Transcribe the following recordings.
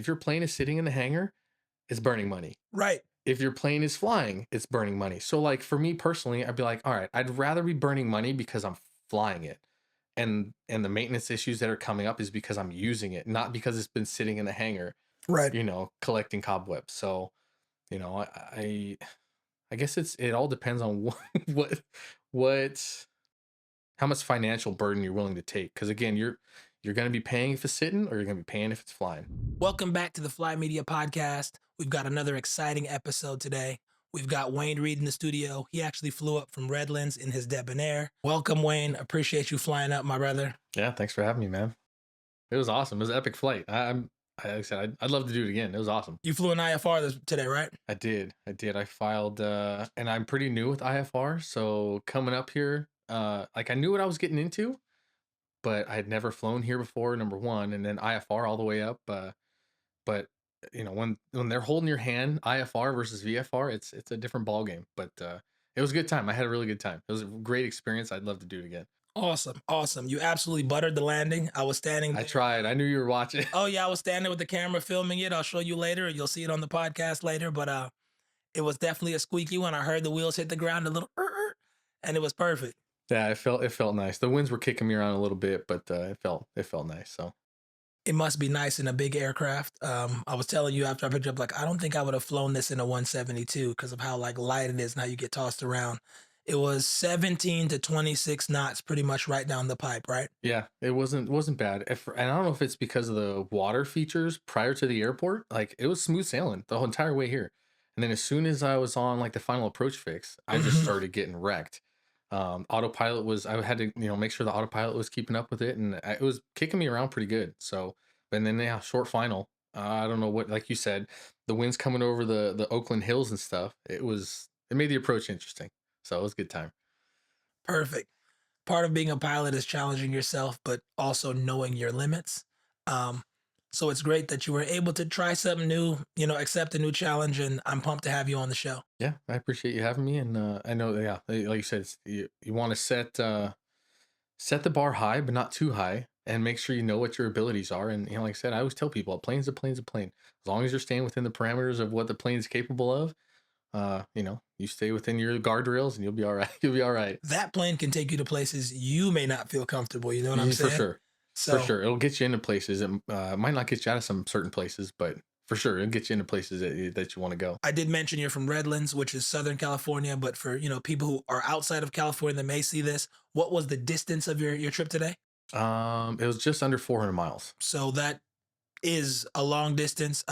If your plane is sitting in the hangar, it's burning money. Right. If your plane is flying, it's burning money. So like for me personally, I'd be like, all right, I'd rather be burning money because I'm flying it. And the maintenance issues that are coming up is because I'm using it, not because it's been sitting in the hangar, Right. collecting cobwebs. So, you know, I guess it all depends on what what how much financial burden you're willing to take. Because again, you're going to be paying if it's sitting, or you're going to be paying if it's flying. Welcome back to the Fly Media Podcast. We've got another exciting episode today. We've got Wayne Reid in the studio. He actually flew up from Redlands in his Debonair. Welcome, Wayne. Appreciate you flying up, my brother. Yeah, thanks for having me, man. It was awesome. It was an epic flight. Like I said, I'd love to do it again. It was awesome. You flew an IFR today, right? I did. I did. I filed, and I'm pretty new with IFR. So coming up here, like I knew what I was getting into, but I had never flown here before. Number one, and then IFR all the way up. But when they're holding your hand, IFR versus VFR, it's a different ball game. But it was a good time. I had a really good time. It was a great experience. I'd love to do it again. Awesome. Awesome. You absolutely buttered the landing. I was standing I there. tried. I knew you were watching. Oh, yeah. I was standing with the camera filming it. I'll show you later. You'll see it on the podcast later. But it was definitely a squeaky one. I heard the wheels hit the ground a little, and it was perfect. Yeah, it felt nice. The winds were kicking me around a little bit, but it felt nice. So It must be nice in a big aircraft. I was telling you after I picked up, like, I don't think I would have flown this in a 172 because of how like light it is and how you get tossed around. It was 17 to 26 knots, pretty much right down the pipe, right? yeah, it wasn't bad. And I don't know if it's because of the water features prior to the airport. Like it was smooth sailing the whole entire way here. And then as soon as I was on like the final approach fix, I just Mhm. started getting wrecked. Autopilot was I had to make sure the autopilot was keeping up with it, and it was kicking me around pretty good. So, and then yeah, short final. I don't know what, like you said, the winds coming over the Oakland hills and stuff. It made the approach interesting. So it was a good time. Perfect. Part of being a pilot is challenging yourself, but also knowing your limits. Um, so it's great that you were able to try something new, accept a new challenge, and I'm pumped to have you on the show. Yeah, I appreciate you having me, and I know, yeah, like you said, you want to set the bar high, but not too high, and make sure you know what your abilities are. And like I said, I always tell people, a plane's a plane's a plane. As long as you're staying within the parameters of what the plane's capable of, you stay within your guardrails, and you'll be all right. You'll be all right. That plane can take you to places you may not feel comfortable. You know what I'm For saying? sure, for So sure, it'll get you into places. It might not get you out of some certain places, but for sure, it'll get you into places that you want to go. I did mention you're from Redlands, which is Southern California, but for people who are outside of California that may see this, what was the distance of your trip today? It was just under 400 miles. So that is a long distance.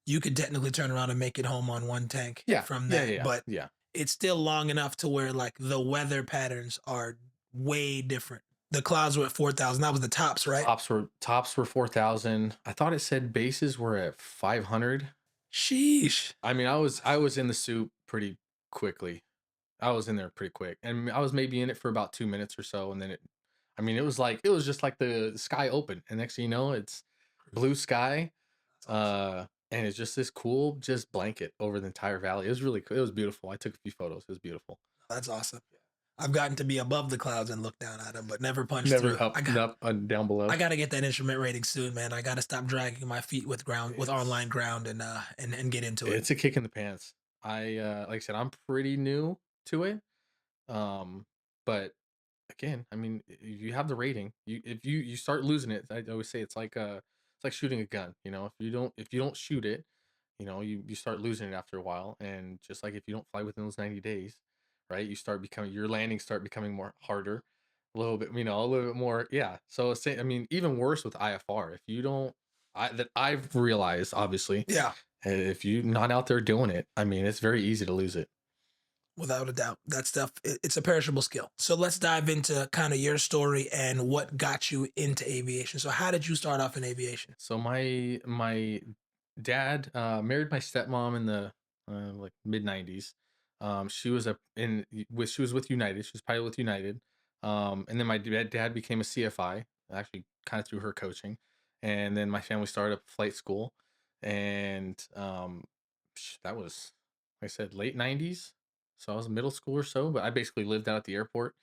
You could technically turn around and make it home on one tank Yeah, from yeah, that, yeah, but yeah. it's still long enough to where like the weather patterns are way different. The clouds were at 4,000. That was the tops, right? Tops were 4,000. I thought it said bases were at 500. Sheesh. I mean, I was in the soup pretty quickly. I was in there pretty quick, and I was maybe in it for about 2 minutes or so, and then I mean, it was just like the sky open, and next thing you know, it's blue sky, That's awesome. and it's just this cool just blanket over the entire valley. It was really cool. It was beautiful. I took a few photos. It was beautiful. That's awesome. I've gotten to be above the clouds and look down at them, but never punched Never through. up, up, and down below. I gotta get that instrument rating soon, man. I gotta stop dragging my feet with It's online ground and get into it. it's a kick in the pants. Like I said, I'm pretty new to it. Um, but again, I mean, if you have the rating, if you start losing it, I always say it's like shooting a gun. If you don't shoot it, you start losing it after a while. And just like if you don't fly within those 90 days, right, your landings start becoming more harder, a little bit more. Yeah. So I mean, even worse with IFR. If you don't, that I've realized, obviously, Yeah, if you're not out there doing it, I mean, it's very easy to lose it. without a doubt. That stuff, it's a perishable skill. So let's dive into kind of your story and what got you into aviation. So how did you start off in aviation? So my dad married my stepmom in the like mid 90s. She was she was with United. She was pilot with United. And then my dad became a CFI, actually kind of through her coaching. And then my family started up flight school, and that was, like I said, late 90s. So I was in middle school or so, but I basically lived out at the airport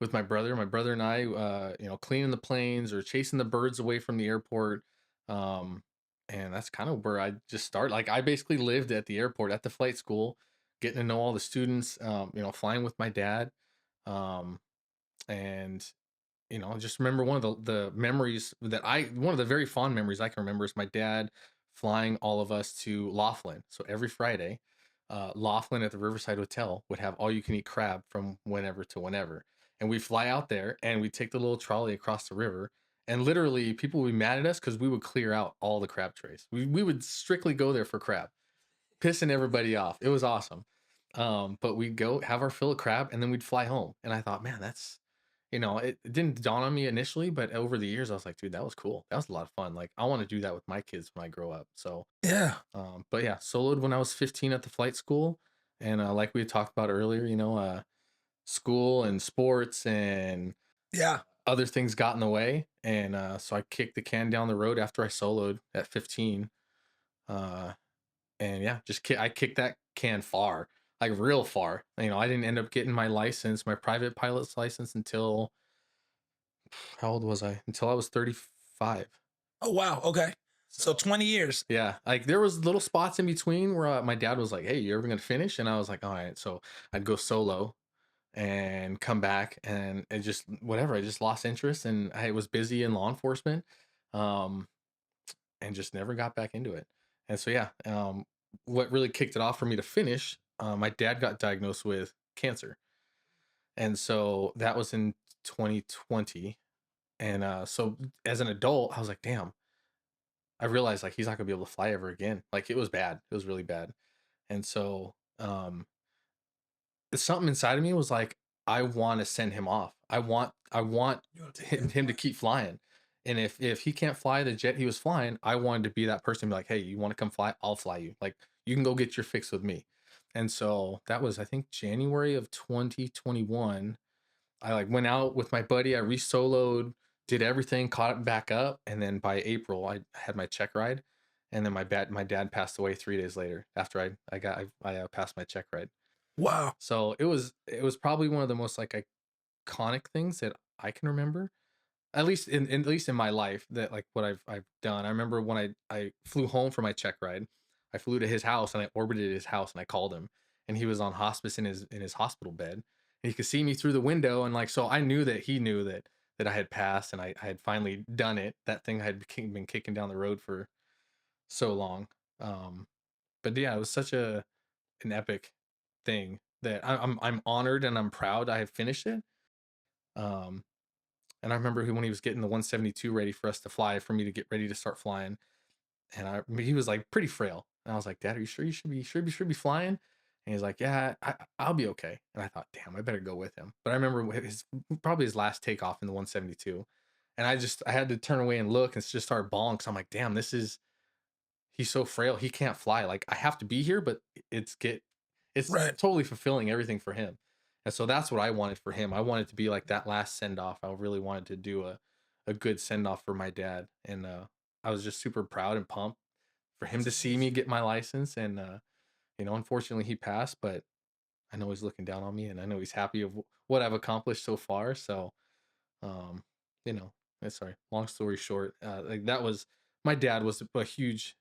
with my brother. My brother and I, cleaning the planes or chasing the birds away from the airport. Um, and that's kind of where I just started. Like I basically lived at the airport at the flight school, getting to know all the students. Flying with my dad, um, and just remember one of the memories that I one of the very fond memories I can remember is my dad flying all of us to Laughlin. So every Friday, Laughlin at the Riverside Hotel would have all you can eat crab from whenever to whenever. And we fly out there and we take the little trolley across the river. And literally, people would be mad at us because we would clear out all the crab trays. We would strictly go there for crab, pissing everybody off. It was awesome. But we'd go have our fill of crab and then we'd fly home. And I thought, man, it didn't dawn on me initially, but over the years, I was like, dude, that was cool. That was a lot of fun. Like, I want to do that with my kids when I grow up. So, Yeah, but yeah, soloed when I was 15 at the flight school. And like we had talked about earlier, school and sports and yeah. other things got in the way. And so I kicked the can down the road after I soloed at 15. Uh, and yeah, I kicked that can far, like real far. I didn't end up getting my license, my private pilot's license until how old was I? Until I was 35. Oh wow. Okay. So So 20 years. yeah, like there was little spots in between where my dad was like, "Hey, you ever gonna finish?" And I was like, "All right." So I'd go solo and come back, and it just whatever. I just lost interest, and I was busy in law enforcement, um, and just never got back into it. And so yeah, what really kicked it off for me to finish, my dad got diagnosed with cancer, and so that was in 2020. And so as an adult, I was like, damn, I realized like he's not gonna be able to fly ever again. Like it was bad. It was really bad. And so something inside of me was like, I want to send him off. I want You want to take care of him to flight. keep flying. And if he can't fly the jet he was flying, I wanted to be that person to be like, hey, you want to come fly? I'll fly you. Like you can go get your fix with me. And so that was I think January of 2021. I like went out with my buddy. I re-soloed, did everything, caught it back up, and then by April, I had my check ride, and then my dad passed away 3 days later after I passed my check ride. Wow. So it was probably one of the most like iconic things that I can remember, at least in my life that like what I've done. I remember when I flew home for my check ride, I flew to his house and I orbited his house and I called him and he was on hospice in his hospital bed. And he could see me through the window and like so I knew that he knew that I had passed and I had finally done it. That thing I had been kicking down the road for so long. Um but yeah, it was such an epic thing that I'm honored and I'm proud I have finished it. Um and I remember when he was getting the 172 ready for us to fly, for me to get ready to start flying. And he was like pretty frail. And I was like, Dad, are you sure you should be flying? And he's like, Yeah, I'll be okay. And I thought, damn, I better go with him. But I remember probably his last takeoff in the 172. And I had to turn away and look and just start bawling because I'm like, damn, he's so frail. He can't fly. Like I have to be here, but it's Right. totally fulfilling everything for him. And so that's what I wanted for him. I wanted to be like that last send off. I really wanted to do a good send off for my dad. And I was just super proud and pumped for him That's to see me amazing. get my license. And unfortunately he passed, but I know he's looking down on me and I know he's happy of what I've accomplished so far. So um, you know, sorry, long story short, like that was my dad was a huge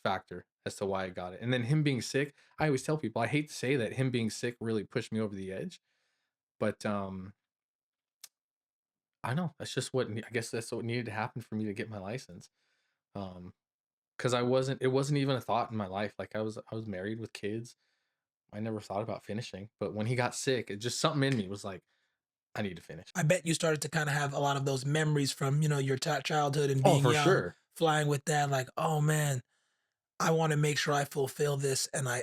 factor as to why I got it. And then him being sick, I always tell people I hate to say that him being sick really pushed me over the edge, but I know that's just I guess that's what needed to happen for me to get my license. Um cuz it wasn't even a thought in my life. Like I was married with kids. I never thought about finishing, but when he got sick, it just something in me was like I need to finish. I bet you started to kind of have a lot of those memories from, your childhood and Oh, being for young, sure. flying with dad. Like, oh man, I want to make sure I fulfill this and I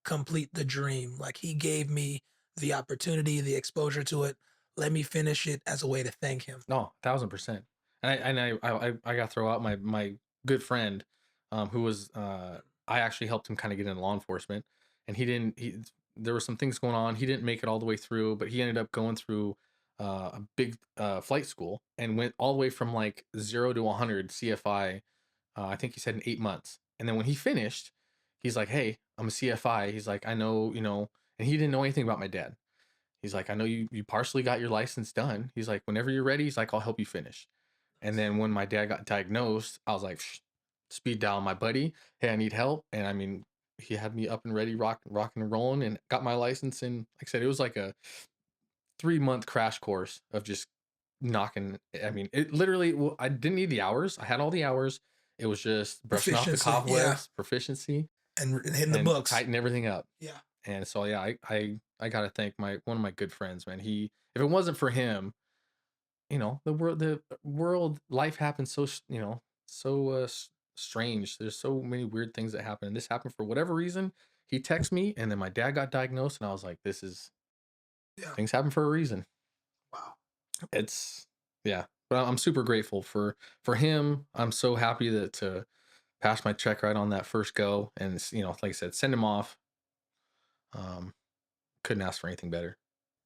complete the dream. Like he gave me the opportunity, the exposure to it. Let me finish it as a way to thank him. No, 1,000%. And I got to throw out my good friend, who was I actually helped him kind of get into law enforcement, and he didn't. There were some things going on. He didn't make it all the way through, but he ended up going through a big flight school and went all the way from like 0 to 100 CFI. I think he said in 8 months. And then when he finished, he's like, "Hey, I'm a CFI." He's like, "I know, and he didn't know anything about my dad. He's like, I know you partially got your license done. He's like, whenever you're ready, he's like, I'll help you finish. And then when my dad got diagnosed, I was like, "Psh," speed dial my buddy, "Hey, I need help," and I mean, he had me up and ready, rocking and rolling, and got my license in, like I said, it was like a 3-month crash course of just knocking. I mean, it literally, well, I didn't need the hours. I had all the hours. It was just brushing off the Proficiency, yeah, cobwebs, proficiency, and hitting the and books. tighten everything up. Yeah, And so yeah, I gotta thank my one of my good friends, man. He if it wasn't for him, the world life happens so so strange. There's so many weird things that happen. And this happened for whatever reason. He texted me, and then my dad got diagnosed, and I was like, this is yeah. things happen for a reason. Wow. It's yeah. But I'm super grateful for him. I'm so happy that to pass my check right on that first go, and like I said, send him off. Um, couldn't ask for anything better.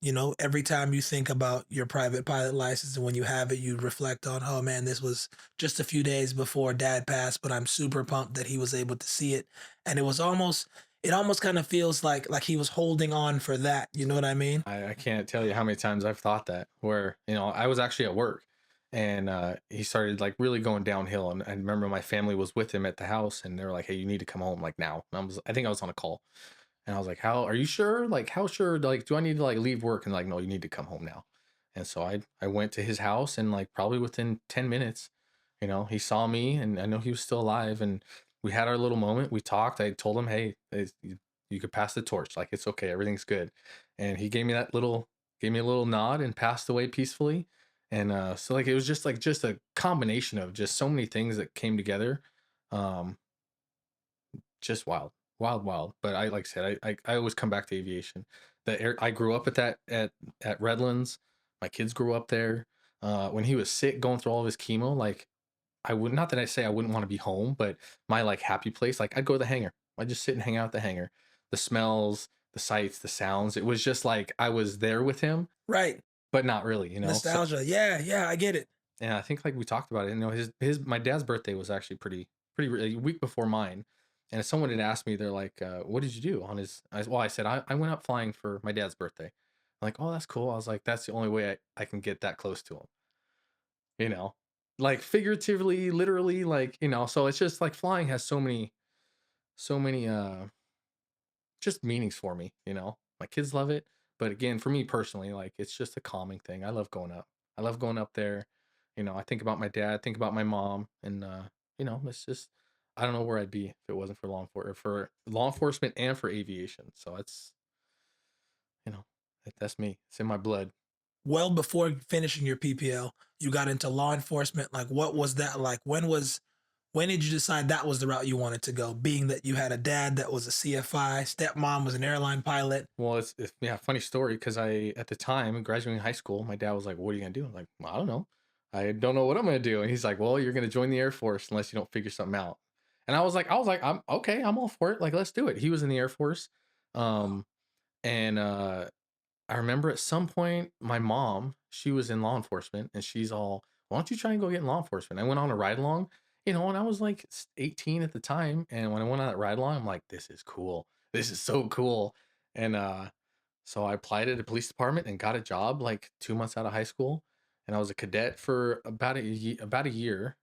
You know, every time you think about your private pilot license and when you have it, you reflect on, oh man, this was just a few days before dad passed, but I'm super pumped that he was able to see it. And it almost kind of feels like he was holding on for that. You know what I mean? I can't tell you how many times I've thought that, where I was actually at work, and he started like really going downhill, and I remember my family was with him at the house, and they were like, "Hey, you need to come home like now." And I think I was on a call, and I was like, "How are you sure? Like, how sure? Like, do I need to like leave work?" And like, "No, you need to come home now." And so I went to his house, and like probably within 10 minutes, he saw me, and I know he was still alive, and we had our little moment. We talked. I told him, "Hey, you could pass the torch. Like, it's okay. Everything's good." And he gave me a little nod and passed away peacefully. And so like it was just a combination of just so many things that came together. Um, just wild, wild, wild. But I like I said, I always come back to aviation. I grew up at Redlands. My kids grew up there. When he was sick, going through all of his chemo, like I would not that I say I wouldn't want to be home, but my like happy place, like I'd go to the hangar. I'd just sit and hang out at the hangar. The smells, the sights, the sounds. It was just like I was there with him, Right. but not really. So Nostalgia. Yeah, yeah, I get it. and I think like we talked about it. His my dad's birthday was actually pretty a week before mine. And if someone had asked me, they're like, "What did you do on his?" I said I went up flying for my dad's birthday. Like, oh, that's cool. I was like, that's the only way I can get that close to him. You know, like figuratively, literally, like So it's just like flying has so many just meanings for me. My kids love it, but again, for me personally, like it's just a calming thing. I love going up. I love going up there. I think about my dad, think about my mom, and it's just I don't know where I'd be if it wasn't for law enforcement and for aviation. So that's me. It's in my blood. Well before finishing your PPL, you got into law enforcement. Like, what was that like? When did you decide that was the route you wanted to go? Being that you had a dad that was a CFI, stepmom was an airline pilot. Well, it's yeah, funny story because I at the time graduating high school, my dad was like, "What are you gonna do?" I'm like, "Well, I don't know. I don't know what I'm gonna do." And he's like, "Well, you're gonna join the Air Force unless you don't figure something out." And I was like, I'm okay. I'm all for it. Like, let's do it. He was in the Air Force, Wow. um, and I remember at some point my mom, she was in law enforcement, and she's all, "Why don't you try and go get in law enforcement?" I went on a ride along, and I was like 18 at the time, and when I went on that ride along, I'm like, "This is cool. This is so cool." And so I applied at the police department and got a job like 2 months out of high school, and I was a cadet for about a year,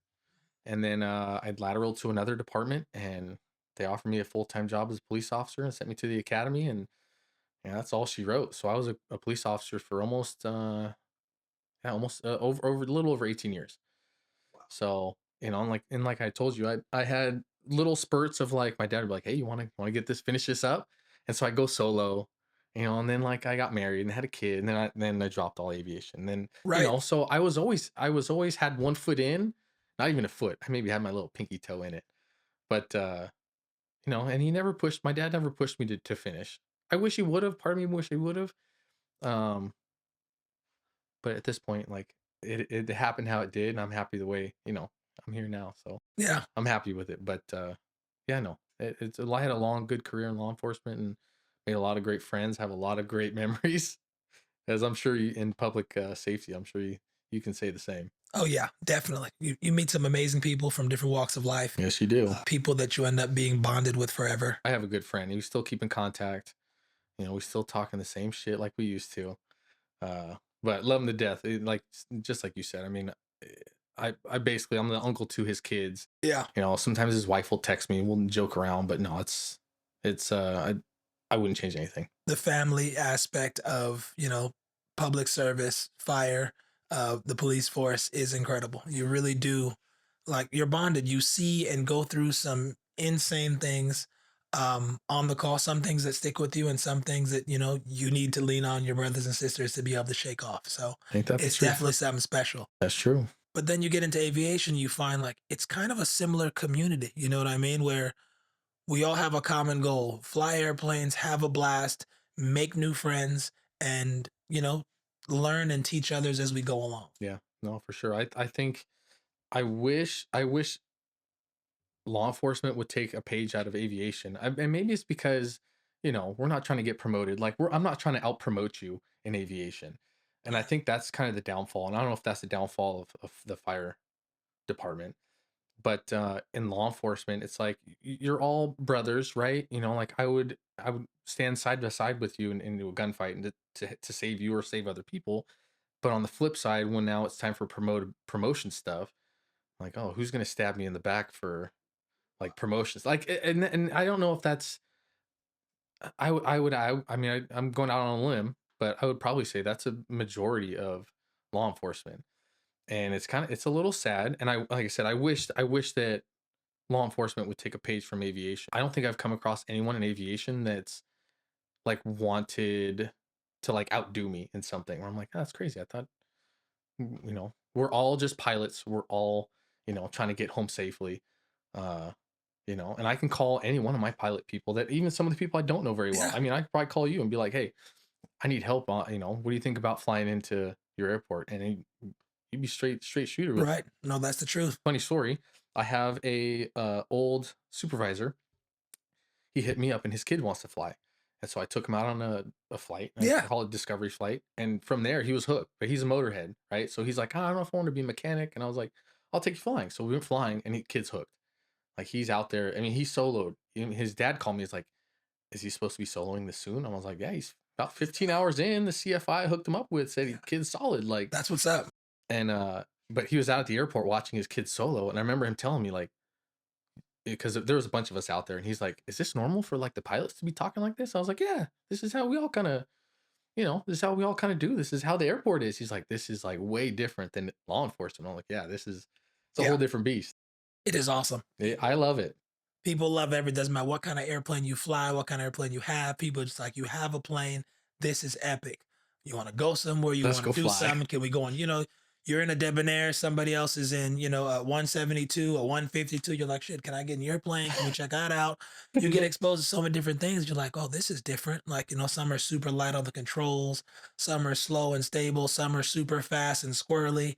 and then I'd lateral to another department, and they offered me a full time job as a police officer and sent me to the academy, and yeah, that's all she wrote. So I was a police officer for almost over a little over 18 years. So, and like I told you, I had little spurts of like my dad would be like, "Hey, you want to get this finish this up?" And so I go solo, and then like I got married and had a kid, and then I dropped all aviation. Then, Right. so I was always had one foot in, not even a foot. I maybe had my little pinky toe in it. But and my dad never pushed me to finish. I wish he would have. Part of me wish he would have. Um, but at this point, like it happened how it did, and I'm happy the way, I'm here now. So Yeah. I'm happy with it. But yeah, no, I had a long, good career in law enforcement and made a lot of great friends, have a lot of great memories, as I'm sure you in public safety. I'm sure you can say the same. Oh yeah, definitely. You meet some amazing people from different walks of life. Yes, you do. People that you end up being bonded with forever. I have a good friend. We still keep in contact. We still talking the same shit like we used to. But love him to death. Like just like you said. I mean, I basically I'm the uncle to his kids. Yeah. You know, sometimes his wife will text me, we'll joke around, but no, it's I wouldn't change anything. The family aspect of, public service, fire, the police force is incredible. You really do, like, you're bonded. You see and go through some insane things on the call, some things that stick with you and some things that, you need to lean on your brothers and sisters to be able to shake off. So Ain't that the it's truth? definitely something special. That's true. But then you get into aviation, you find like it's kind of a similar community. You know what I mean? Where we all have a common goal: fly airplanes, have a blast, make new friends, and, learn and teach others as we go along. Yeah. No, for sure. I think I wish law enforcement would take a page out of aviation. And maybe it's because, we're not trying to get promoted. Like I'm not trying to out promote you in aviation. And I think that's kind of the downfall. And I don't know if that's the downfall of the fire department. But in law enforcement, it's like you're all brothers, right? Like I would stand side by side with you into a gunfight and to save you or save other people. But on the flip side, when now it's time for promotion stuff, like, oh, who's gonna stab me in the back for like promotions? Like, and I don't know if that's I mean I'm going out on a limb, but I would probably say that's a majority of law enforcement, and it's a little sad. And I like I said, I wish that law enforcement would take a page from aviation. I don't think I've come across anyone in aviation that's like wanted to like outdo me in something where I'm like, "Oh, that's crazy. I thought, we're all just pilots. We're all, trying to get home safely. Uh, and I can call any one of my pilot people that even some of the people I don't know very well. Yeah, I mean, I could probably call you and be like, "Hey, I need help on, what do you think about flying into your airport?" And you'd be straight shooter with right. No, that's the truth. funny story. I have a old supervisor. He hit me up and his kid wants to fly. And so I took him out on a flight. I Yeah, call it discovery flight. And from there he was hooked. But he's a motorhead, right? So he's like, "Oh, I don't know if I want to be a mechanic." And I was like, "I'll take you flying." So we went flying and kid's hooked. Like he's out there. I mean, he's soloed. Even his dad called me. He's like, "Is he supposed to be soloing this soon?" I was like, "Yeah, he's about 15 hours in." The CFI hooked him up with said kid's solid. Like, that's what's up. and but he was out at the airport watching his kid solo. And I remember him telling me like, because there was a bunch of us out there, and he's like, "Is this normal for like the pilots to be talking like this?" I was like, "Yeah, this is how we all kind of, this is how we all kind of do. This is how the airport is." He's like, "This is like way different than law enforcement." I'm like, "Yeah, it's a Yeah, whole different beast." it is awesome. I love it. People love every doesn't matter what kind of airplane you fly, what kind of airplane you have. People just like you have a plane. This is epic. You want to go somewhere, you Let's want to go do fly. something. Can we go on? You're in a Debonair, somebody else is in, a 172, a 152. You're like, shit, can I get in your plane? Can we check that out? You get exposed to so many different things. You're like, oh, this is different. Like, some are super light on the controls, some are slow and stable, some are super fast and squirrely.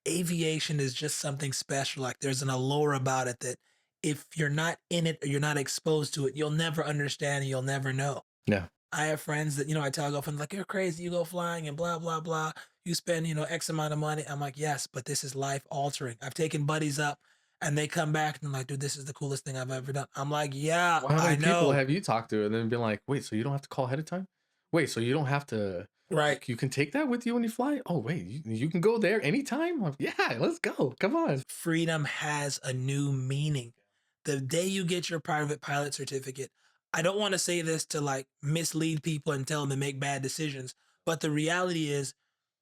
Aviation is just something special. Like there's an allure about it that if you're not in it or you're not exposed to it, you'll never understand and you'll never know. Yeah. I have friends that, I tell girlfriends like, you're crazy, you go flying and blah, blah, blah. You spend, X amount of money. I'm like, yes, but this is life altering. I've taken buddies up and they come back and like, dude, this is the coolest thing I've ever done. I'm like, yeah, Well, how I many people know. have you talked to and then been like, "Wait, so you don't have to call ahead of time? Wait, so you don't have to Right. like you can take that with you when you fly? Oh, wait, you can go there anytime?" I'm like, "Yeah, let's go. Come on." Freedom has a new meaning. The day you get your private pilot certificate, I don't want to say this to like mislead people and tell them to make bad decisions, but the reality is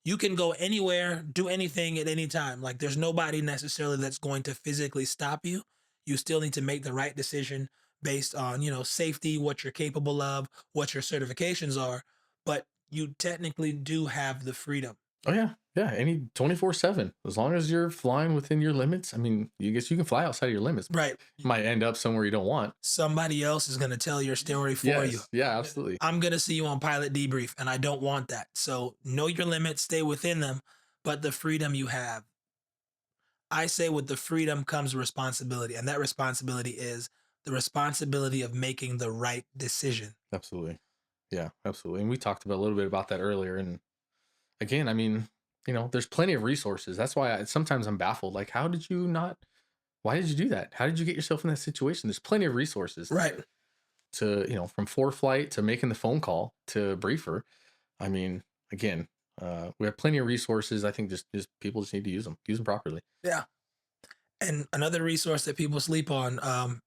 you can go anywhere, do anything at any time. Like there's nobody necessarily that's going to physically stop you. You still need to make the right decision based on, safety, what you're capable of, what your certifications are, but you technically do have the freedom. Oh yeah. Yeah, any 24/7. As long as you're flying within your limits. I mean, you guess you can fly outside of your limits. Right. Might end up somewhere you don't want. Somebody else is going to tell your story for you. Yes. Yeah, absolutely. I'm going to see you on pilot debrief, and I don't want that. So know your limits, stay within them, but the freedom you have. I say with the freedom comes responsibility, and that responsibility is the responsibility of making the right decision. Absolutely. Yeah, absolutely. And we talked about a little bit about that earlier. And again, I mean, there's plenty of resources. That's why sometimes I'm baffled. Like, how did you not? Why did you do that? How did you get yourself in that situation? There's plenty of resources Right. to from fore flight to making the phone call to briefer. I mean, again, We have plenty of resources. I think just people just need to use them properly. Yeah. And another resource that people sleep on,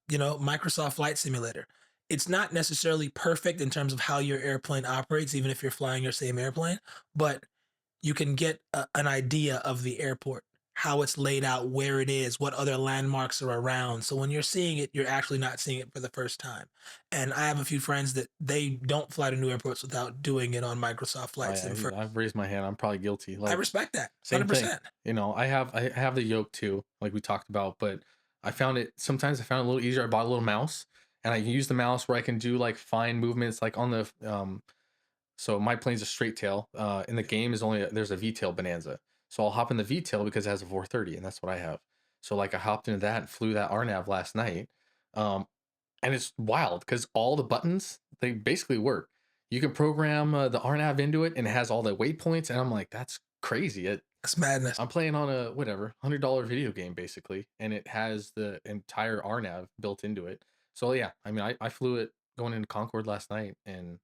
Microsoft Flight Simulator. It's not necessarily perfect in terms of how your airplane operates, even if you're flying your same airplane, but you can get an idea of the airport, how it's laid out, where it is, what other landmarks are around. So when you're seeing it, you're actually not seeing it for the first time. And I have a few friends that they don't fly to new airports without doing it on Microsoft Flight Sim first. I've raised my hand. I'm probably guilty. I Like respect that same thing. 100%. I have the yoke too, like we talked about, but I found it a little easier. I bought a little mouse and I can use the mouse where I can do like fine movements like on the so my plane's a straight tail. In the game is only there's a V tail bonanza. So I'll hop in the V tail because it has a 430 and that's what I have. So like I hopped into that and flew that RNAV last night. Um, and it's wild because all the buttons they basically work. You can program the RNAV into it, and it has all the waypoints. And I'm like, that's crazy. That's madness. I'm playing on a whatever $100 video game basically, and it has the entire RNAV built into it. So yeah, I mean, I flew it going into Concord last night, and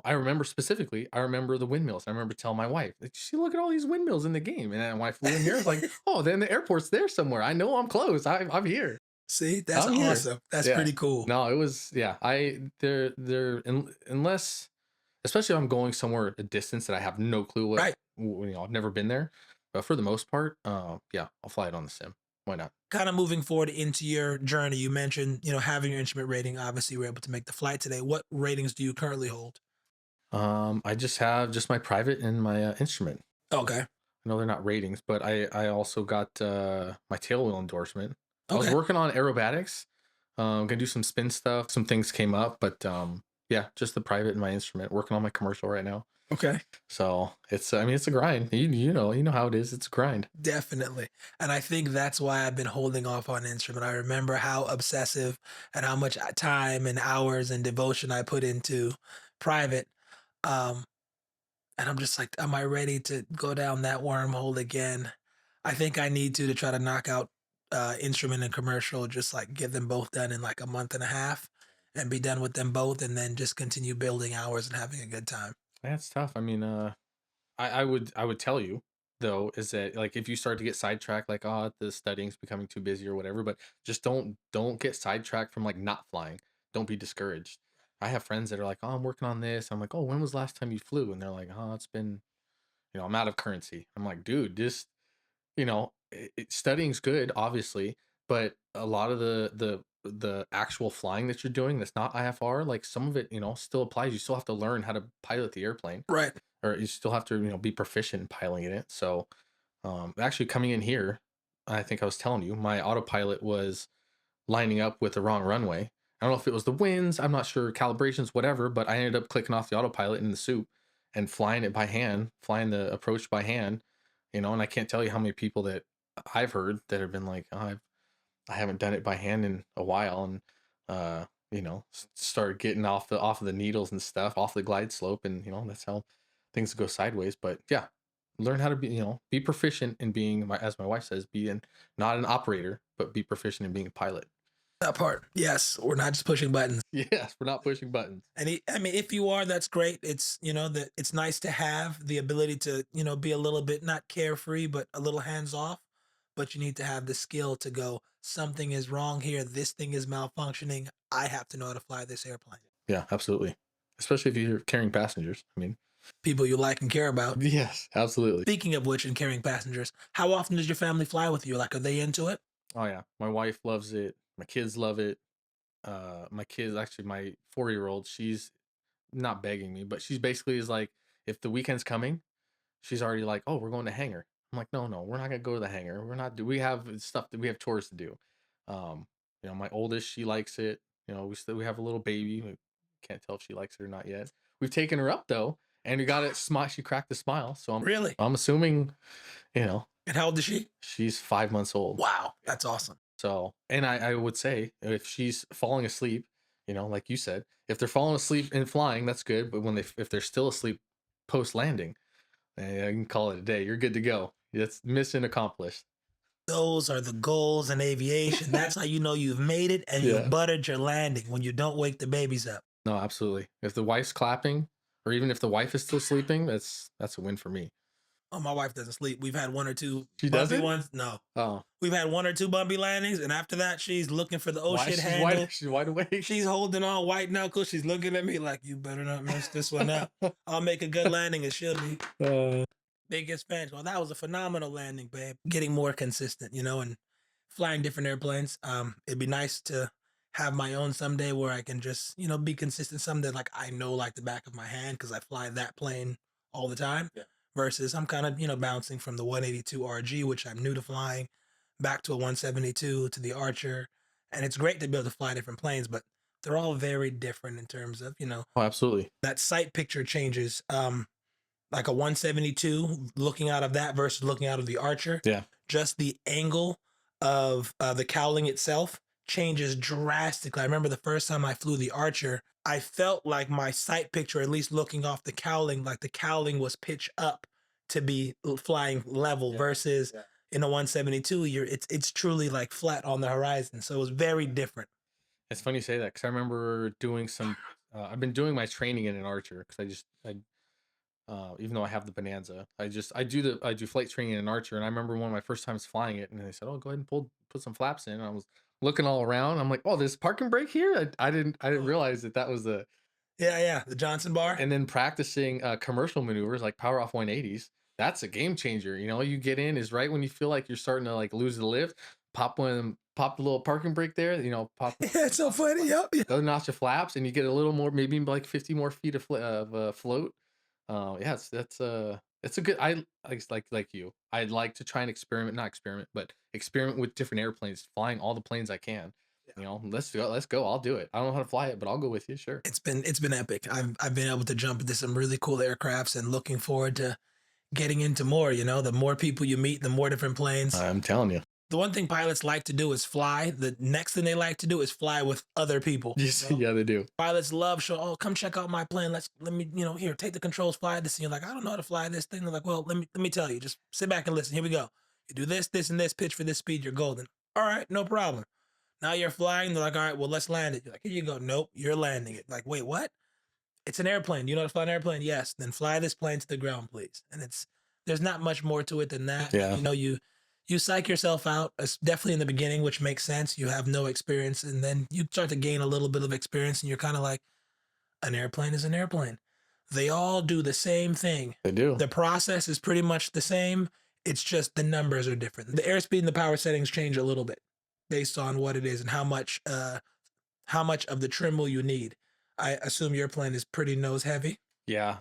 I remember specifically, I remember the windmills. I remember telling my wife, like, "See, look at all these windmills in the game." And then when I flew in here, I was like, "Oh, then the airport's there somewhere. I know I'm close. I'm here. See, that's I'm here." awesome. That's Yeah. pretty cool. No, it was yeah. Unless especially if I'm going somewhere a distance that I have no clue Right. I've never been there. But for the most part, yeah, I'll fly it on the sim. Why not? Kind of moving forward into your journey, you mentioned, having your instrument rating. Obviously, you were able to make the flight today. What ratings do you currently hold? I just have just my private and my instrument. Okay. I know they're not ratings, but I also got my tail wheel endorsement. I was Okay. working on aerobatics. Gonna do some spin stuff. Some things came up, but yeah, just the private and my instrument. Working on my commercial right now. Okay. So it's I mean it's a grind. You know how it is. It's a grind. Definitely. And I think that's why I've been holding off on instrument. I remember how obsessive and how much time and hours and devotion I put into private. Um, and I'm just like, am I ready to go down that wormhole again? I think I need to try to knock out instrument and commercial, just like get them both done in like a month and a half and be done with them both and then just continue building hours and having a good time. That's tough. I mean, I would tell you though is that like if you start to get sidetracked, like the studying's becoming too busy or whatever, but just don't get sidetracked from like not flying. Don't be discouraged. I have friends that are like, "Oh, I'm working on this." I'm like, "Oh, when was the last time you flew?" And they're like, "Oh, it's been, I'm out of currency." I'm like, "Dude, just studying's good, obviously, but a lot of the actual flying that you're doing that's not IFR, like some of it, still applies. You still have to learn how to pilot the airplane, Right. or you still have to, be proficient in piloting it. So, actually coming in here, I think I was telling you, my autopilot was lining up with the wrong runway. I don't know if it was the winds, I'm not sure, calibrations, whatever, but I ended up clicking off the autopilot in the soup and flying it by hand, flying the approach by hand, and I can't tell you how many people that I've heard that have been like, I haven't done it by hand in a while, and start getting off of the needles and stuff, off the glide slope, and that's how things go sideways. But yeah, learn how to be proficient in being as my wife says, not an operator, but be proficient in being a pilot. That part. Yes. We're not just pushing buttons. Yes, we're not pushing buttons. I mean, if you are, that's great. It's, that it's nice to have the ability to, be a little bit not carefree, but a little hands off. But you need to have the skill to go, something is wrong here. This thing is malfunctioning. I have to know how to fly this airplane. Yeah, absolutely. Especially if you're carrying passengers. I mean, People you like and care about. yes, absolutely. Speaking of which, and carrying passengers, how often does your family fly with you? Like, are they into it? Oh yeah, my wife loves it. My kids love it. My kids, actually, my 4-year-old, she's not begging me, but she's basically is like, if the weekend's coming, she's already like, "Oh, we're going to hangar." I'm like, "No, no, we're not gonna go to the hangar. We're not. Do we have stuff that we have chores to do?" Um, my oldest, she likes it. We have a little baby. We can't tell if she likes it or not yet. We've taken her up though, and we got it. Smile. She cracked the smile. So I'm Really? I'm assuming, you know, And how old is she? she's 5 months old. Wow, that's awesome. So, and I would say if she's falling asleep, like you said, if they're falling asleep and flying, that's good. But if they're still asleep post landing, I can call it a day. You're good to go. It's mission accomplished. Those are the goals in aviation. That's how you know you've made it and you've Yeah. buttered your landing when you don't wake the babies up. No, absolutely. If the wife's clapping, or even if the wife is still sleeping, that's a win for me. Oh, my wife doesn't sleep. We've had one or two She bumpy doesn't? ones. No, Oh, we've had one or two bumpy landings, and after that, she's looking for the oh why shit she's wide handle. she's wide awake. She's holding on white knuckles. She's looking at me like, "You better not mess this one up. I'll make a good landing, and she'll be Uh, biggest fans." Well, that was a phenomenal landing, babe. Getting more consistent, and flying different airplanes. It'd be nice to have my own someday where I can just, be consistent someday. Like I know like the back of my hand because I fly that plane all the time. Yeah. Versus I'm kind of, bouncing from the 182 RG, which I'm new to flying, back to a 172 to the Archer. And it's great to be able to fly different planes, but they're all very different in terms of, oh, absolutely. that sight picture changes. Like a 172 looking out of that versus looking out of the Archer, Yeah. just the angle of the cowling itself changes drastically. I remember the first time I flew the Archer, I felt like my sight picture, at least looking off the cowling, like the cowling was pitch up to be flying level. Yeah. Versus yeah. In a 172, it's truly like flat on the horizon. So it was very different. It's funny you say that because I remember doing some. I've been doing my training in an Archer because even though I have the Bonanza, I do flight training in an Archer, and I remember one of my first times flying it, and they said, "Oh, go ahead and put some flaps in." And I was looking all around. I'm like, "Oh, there's parking brake here." I didn't realize that was the. Yeah, the Johnson bar. And then practicing commercial maneuvers like power off 180s. That's a game changer. You get in is right when you feel like you're starting to like lose the lift. Pop the little parking brake there. Pop Yeah, it's so funny. Yep. go notch of flaps, and you get a little more, maybe like 50 more feet of float. Yeah, it's a good. Like you. I'd like to try and experiment, not experiment, but experiment with different airplanes, flying all the planes I can. Let's go. Let's go. I'll do it. I don't know how to fly it, but I'll go with you. Sure. It's been epic. I've been able to jump into some really cool aircrafts and looking forward to getting into more. The more people you meet, the more different planes. I'm telling you. The one thing pilots like to do is fly. The next thing they like to do is fly with other people. Yes, yeah, they do. Pilots love show. Oh, come check out my plane. Let me, here, take the controls, fly this. And you're like, I don't know how to fly this thing. They're like, well, let me tell you. Just sit back and listen. Here we go. You do this, this, and this. Pitch for this speed. You're golden. All right, no problem. Now you're flying. They're like, all right, well, let's land it. You're like, here you go. Nope, you're landing it. Like, wait, what? It's an airplane. You know how to fly an airplane? Yes. Then fly this plane to the ground, please. And there's not much more to it than that. Yeah. You psych yourself out. It's definitely in the beginning, which makes sense. You have no experience, and then you start to gain a little bit of experience, and you're kind of like, an airplane is an airplane. They all do the same thing. They do. The process is pretty much the same. It's just the numbers are different. The airspeed and the power settings change a little bit based on what it is and how much of the trim will you need. I assume your plane is pretty nose heavy. Yeah,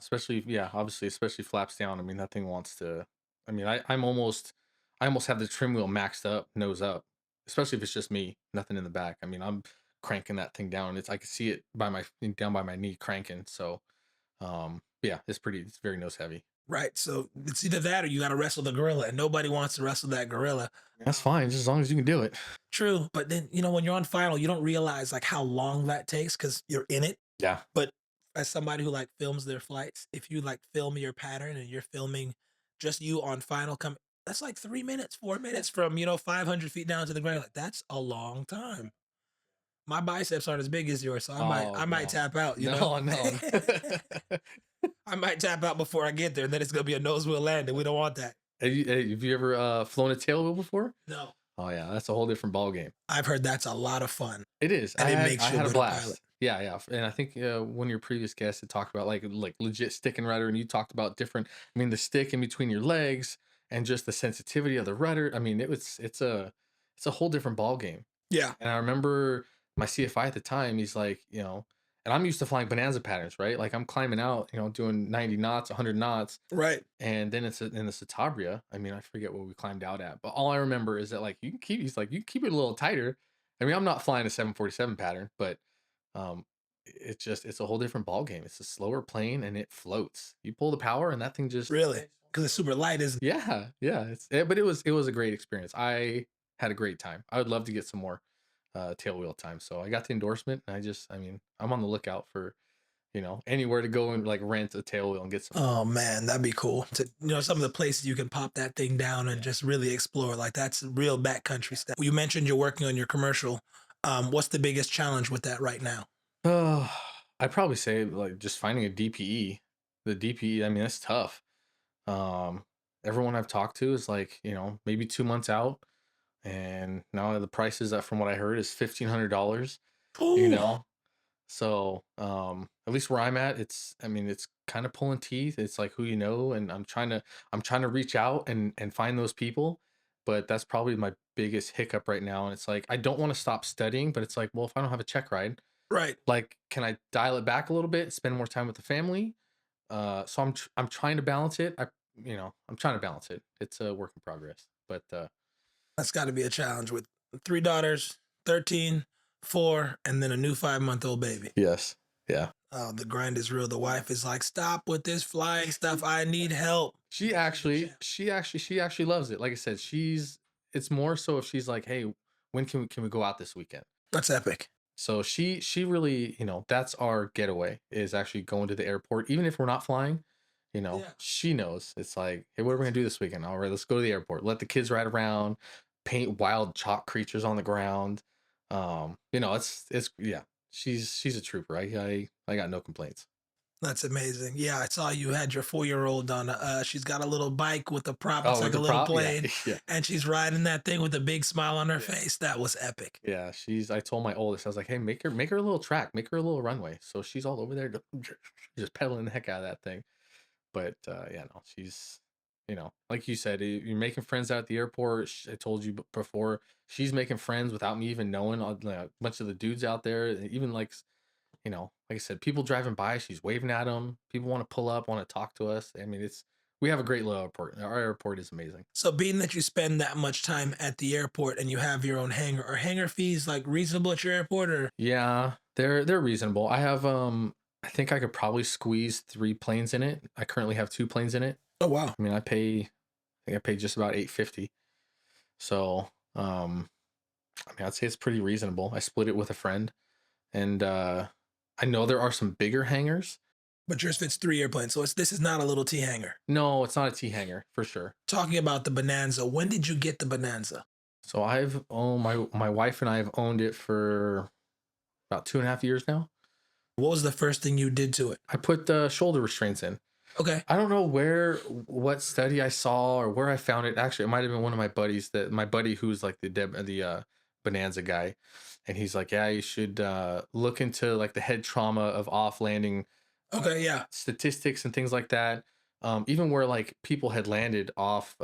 obviously, especially flaps down. I mean, that thing wants to. I mean, I almost have the trim wheel maxed up, nose up, especially if it's just me, nothing in the back. I mean, I'm cranking that thing down. I can see it down by my knee cranking. So, yeah, it's very nose heavy. Right. So it's either that or you got to wrestle the gorilla, and nobody wants to wrestle that gorilla. That's fine, just as long as you can do it. True. But then, when you're on final, you don't realize like how long that takes because you're in it. Yeah. But as somebody who like films their flights, if you like film your pattern and you're filming just you on final that's like 3 minutes, 4 minutes from, 500 feet down to the ground. Like that's a long time. My biceps aren't as big as yours, so I might No, tap out, no. I might tap out before I get there, and then it's gonna be a nose wheel landing. We don't want that. Have you ever flown a tail wheel before? No. Oh yeah, that's a whole different ball game. I've heard that's a lot of fun. It is. And it makes I you a had a better pilot. blast. Yeah, yeah. And I think one of your previous guests had talked about like legit stick and rudder, and you talked about different. I mean, the stick in between your legs and just the sensitivity of the rudder. I mean, it's a whole different ball game. Yeah. And I remember my CFI at the time. He's like, and I'm used to flying Bonanza patterns, right? Like I'm climbing out, doing 90 knots, 100 knots, Right. and then it's in the Citabria. I mean, I forget what we climbed out at, but all I remember is that like he's like, you can keep it a little tighter. I mean, I'm not flying a 747 pattern, but um, it's a whole different ball game. It's a slower plane and it floats. You pull the power and that thing just Really? Because it's super light, isn't it? yeah. But it was a great experience. I had a great time. I would love to get some more tail wheel time. So I got the endorsement, and I mean, I'm on the lookout for anywhere to go and like rent a tail wheel and get some. Oh man, that'd be cool. Some of the places you can pop that thing down and just really explore. Like that's real backcountry stuff. You mentioned you're working on your commercial. What's the biggest challenge with that right now? I'd probably say like just finding a DPE. the DPE, I mean, it's tough. Um, Everyone I've talked to is like, maybe 2 months out, and now the prices that from what I heard is $1,500. You Ooh, know, so at least where I'm at, I mean, it's kind of pulling teeth. It's like who you know, and I'm trying to reach out and find those people, but that's probably my biggest hiccup right now. And it's like I don't want to stop studying, but it's like, well, if I don't have a check ride, right. like, can I dial it back a little bit, spend more time with the family? So I'm trying to balance it. I'm trying to balance it. It's a work in progress, but That's got to be a challenge with three daughters, 13, 4, and then a new 5-month-old baby. yes, yeah. Oh, the grind is real. The wife is like, stop with this flying stuff. I need help. She's a champ. She actually loves it. Like I said, it's more so if she's like, hey, when can we go out this weekend? That's epic. So she really, that's our getaway, is actually going to the airport, even if we're not flying. Yeah. She knows it's like, hey, what are we gonna do this weekend? All right, let's go to the airport. Let the kids ride around, paint wild chalk creatures on the ground. It's yeah. She's a trooper. I got no complaints. That's amazing. Yeah, I saw you had your 4-year-old on. She's got a little bike with a prop. It's Oh, with like a the little prop, yeah, plane, yeah. and she's riding that thing with a big smile on her Yeah. face. That was epic. Yeah, I told my oldest, I was like, "Hey, make her a little track, make her a little runway." So she's all over there, just pedaling the heck out of that thing. But yeah, no, she's, like you said, you're making friends out at the airport. I told you before, she's making friends without me even knowing. A bunch of the dudes out there, and even like, like I said, people driving by, she's waving at them. People want to pull up, want to talk to us. I mean, we have a great little airport. Our airport is amazing. So, being that you spend that much time at the airport and you have your own hangar, are hangar fees like reasonable at your airport? Or Yeah, they're reasonable. I think I could probably squeeze 3 planes in it. I currently have 2 planes in it. oh wow, I mean, I think I pay just about 850. So, I mean, I'd say it's pretty reasonable. I split it with a friend, and I know there are some bigger hangars. but yours fits 3 airplanes, so this is not a little T hangar. No, it's not a T hangar for sure. Talking about the Bonanza, when did you get the Bonanza? So my wife and I have owned it for about 2.5 years now. What was the first thing you did to it? I put the shoulder restraints in. Okay, I don't know what study I saw or where I found it. Actually, it might have been one of my buddies, that my buddy who's like the Bonanza guy, and he's like, yeah, you should look into like the head trauma of off landing okay, yeah. statistics and things like that. Even where like people had landed off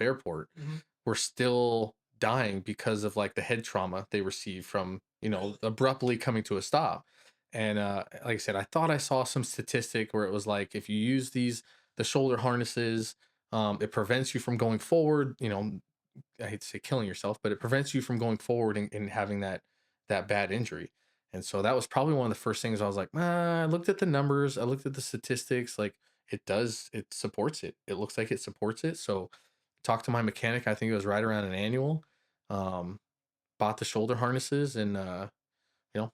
airport Mhm. were still dying because of like the head trauma they received from, Really? abruptly coming to a stop. And like I said, I thought I saw some statistic where it was like, if you use the shoulder harnesses, it prevents you from going forward. I hate to say killing yourself, but it prevents you from going forward and having that bad injury. And so that was probably one of the first things I was like, I looked at the numbers, I looked at the statistics, like it supports it. It looks like it supports it. So talked to my mechanic, I think it was right around an annual. Um, Bought the shoulder harnesses, and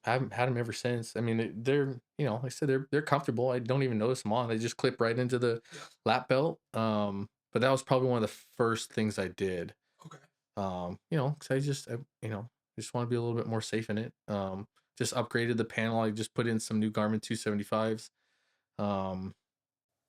haven't had them ever since. I mean, they're, like I said, they're comfortable. I don't even notice them on. They just clip right into the Yeah. lap belt. But that was probably one of the first things I did. Okay. 'Cause I just want to be a little bit more safe in it. Just upgraded the panel. I just put in some new Garmin 275s. Um,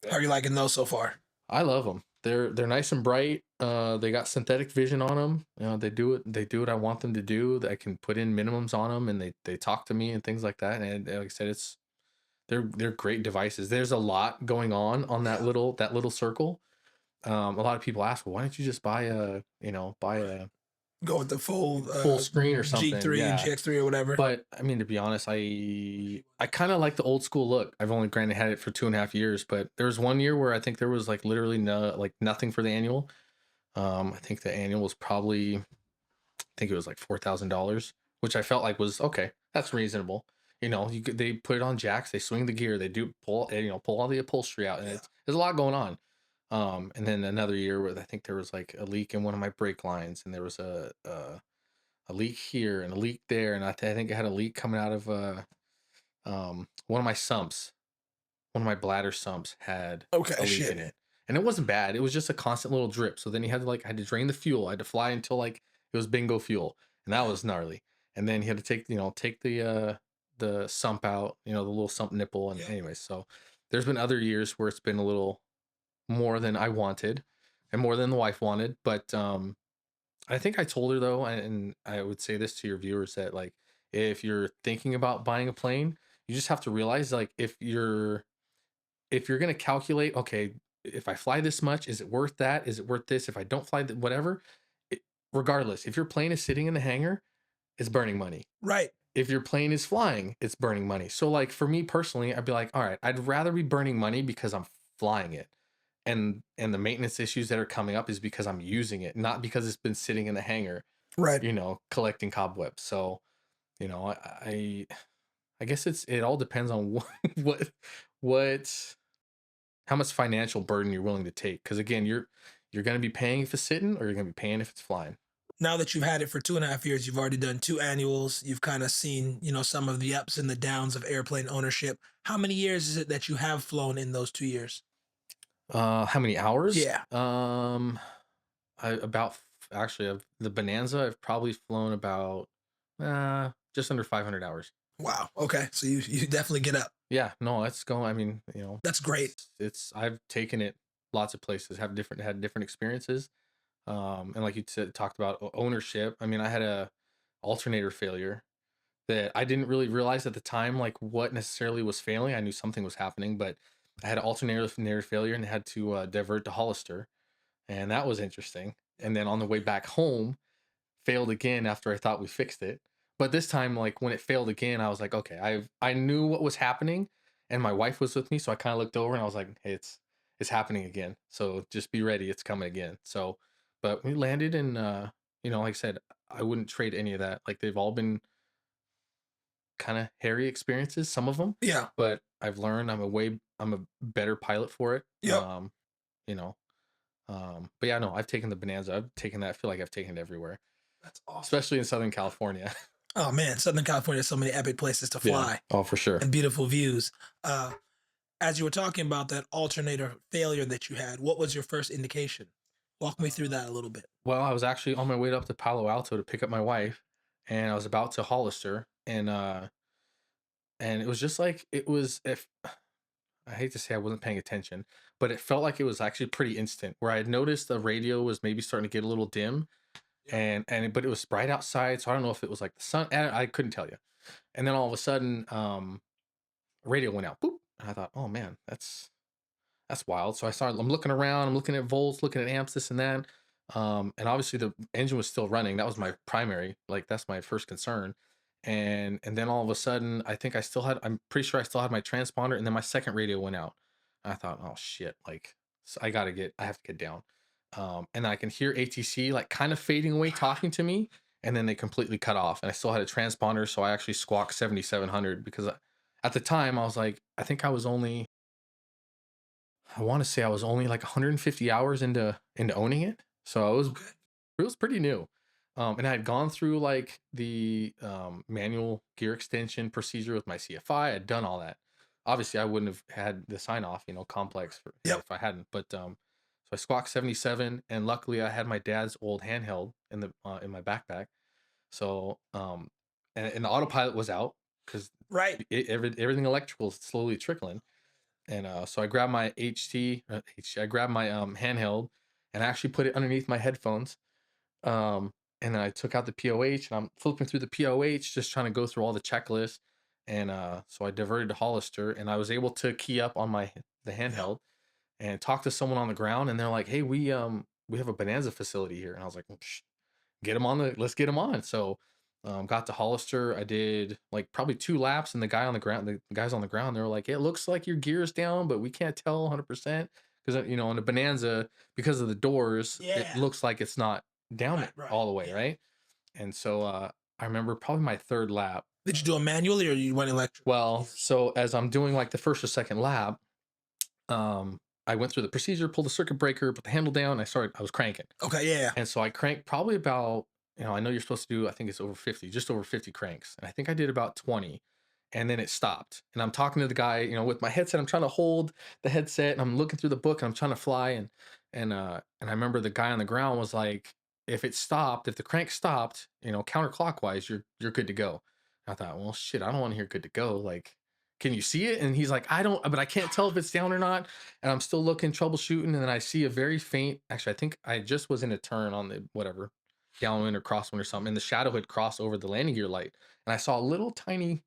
How are you liking those so far? I love them. They're nice and bright. They got synthetic vision on them. They do what I want them to do. I can put in minimums on them, and they talk to me and things like that. And like I said, they're great devices. There's a lot going on that Yeah. little circle. A lot of people ask, well, why don't you just buy Right. a Go with the full full screen or something? G3, Yeah. GX3 or whatever. But I mean, to be honest, I kind of like the old school look. I've only granted had it for 2.5 years, but there was one year where I think there was like literally nothing for the annual. I think the annual was probably, I think it was like $4,000, which I felt like was okay. That's reasonable. They put it on jacks, they swing the gear, they do pull all the upholstery out, and Yeah. there's a lot going on. And then another year where I think there was like a leak in one of my brake lines, and there was a leak here and a leak there, and I think I had a leak coming out of one of my sumps. One of my bladder sumps had Okay, a leak shit. in it, and it wasn't bad. It was just a constant little drip. So then I had to drain the fuel. I had to fly until like it was bingo fuel, and that Okay. was gnarly. And then he had to take the sump out, the little sump nipple, and Yep. anyways, so There's been other years where it's been a little more than I wanted and more than the wife wanted, but I think I told her though, and I would say this to your viewers that like if you're thinking about buying a plane, you just have to realize like if you're gonna calculate, okay, if I fly this much, is it worth that? Is it worth this? If I don't fly whatever, it, regardless, if your plane is sitting in the hangar, it's burning money. Right. If your plane is flying, it's burning money. So like for me personally, I'd be like, all right, I'd rather be burning money because I'm flying it. And the maintenance issues that are coming up is because I'm using it, not because it's been sitting in the hangar, Right. collecting cobwebs. So, you know, I guess it all depends on what what how much financial burden you're willing to take. Because again, you're going to be paying if it's sitting, or you're going to be paying if it's flying. Now that you've had it for 2.5 years, you've already done two annuals. You've kind of seen, some of the ups and the downs of airplane ownership. How many years is it that you have flown in those 2 years? How many hours? Yeah. I about actually of the Bonanza, I've probably flown about just under 500 hours. Wow. Okay. So you definitely get up. Yeah, no, that's going. I mean, That's great. it's I've taken it lots of places, have different had different experiences. And like you said, talked about ownership. I mean, I had a alternator failure that I didn't really realize at the time, like what necessarily was failing. I knew something was happening, but I had an alternator failure and had to divert to Hollister, and that was interesting. And then on the way back home, failed again after I thought we fixed it. But this time, like when it failed again, I was like, okay, I knew what was happening, and my wife was with me, so I kind of looked over and I was like, hey, it's happening again. So just be ready, it's coming again. So, but we landed, and like I said, I wouldn't trade any of that. Like they've all been kind of hairy experiences, some of them, Yeah. but I've learned I'm a better pilot for it. Yep. You know, but yeah, no, I've taken the Bonanza. I've taken that. I feel like I've taken it everywhere, That's awesome. especially in Southern California. Oh man, Southern California has so many epic places to Yeah. fly Oh, for sure. and beautiful views. Uh, as you were talking about that alternator failure that you had, what was your first indication? Walk me through that a little bit. Well, I was actually on my way up to Palo Alto to pick up my wife, and I was about to Hollister, and it was just like it was. If I hate to say I wasn't paying attention, but it felt like it was actually pretty instant. Where I had noticed the radio was maybe starting to get a little dim, Yep. but it was bright outside, so I don't know if it was like the sun. I couldn't tell you. And then all of a sudden, radio went out. Boop, and I thought, oh man, that's wild. So I'm looking around, I'm looking at volts, looking at amps, this and that. And obviously the engine was still running. That was my primary, like that's my first concern. And then all of a sudden, I'm pretty sure I still had my transponder, and then my second radio went out. And I thought, oh shit, like so I have to get down. And I can hear ATC like kind of fading away talking to me, and then they completely cut off. And I still had a transponder, so I actually squawked 7700 because at the time I was like, I want to say I was only like 150 hours into owning it, so Okay. it was pretty new. And I had gone through like the manual gear extension procedure with my CFI. I had done all that. Obviously, I wouldn't have had the sign off, complex Yep. if I hadn't. But so I squawked 77, and luckily I had my dad's old handheld in my backpack. So and the autopilot was out because Right. everything electrical is slowly trickling. And so I grabbed my I grabbed my handheld, and I actually put it underneath my headphones. Um, and then I took out the POH, and I'm flipping through the POH, just trying to go through all the checklists. And so I diverted to Hollister, and I was able to key up on the Yep. handheld and talk to someone on the ground. And they're like, "Hey, we have a Bonanza facility here." And I was like, let's get him on. So got to Hollister. I did like probably 2 laps, and the guys on the ground, they were like, it looks like your gear is down, but we can't tell 100% because on the Bonanza, because of the doors, it Yeah. looks like it's not down Right. Right. all the way, Yeah. right? And so I remember probably my third lap. Did you do it manually or you went electric? Well, so as I'm doing like the first or second lap, I went through the procedure, pulled the circuit breaker, put the handle down. I was cranking. Okay. Yeah. And so I cranked probably about, I know you're supposed to do, I think it's over 50, just over 50 cranks. And I think I did about 20, and then it stopped. And I'm talking to the guy, with my headset. I'm trying to hold the headset, and I'm looking through the book, and I'm trying to fly. And I remember the guy on the ground was like, if the crank stopped, counterclockwise, you're good to go. I thought, well, shit, I don't want to hear good to go. Like, can you see it? And he's like, I don't, but I can't tell if it's down or not. And I'm still looking, troubleshooting. And then I see a very faint, actually, I think I just was in a turn on the whatever, downwind or crosswind or something. And the shadow had crossed over the landing gear light. And I saw a little tiny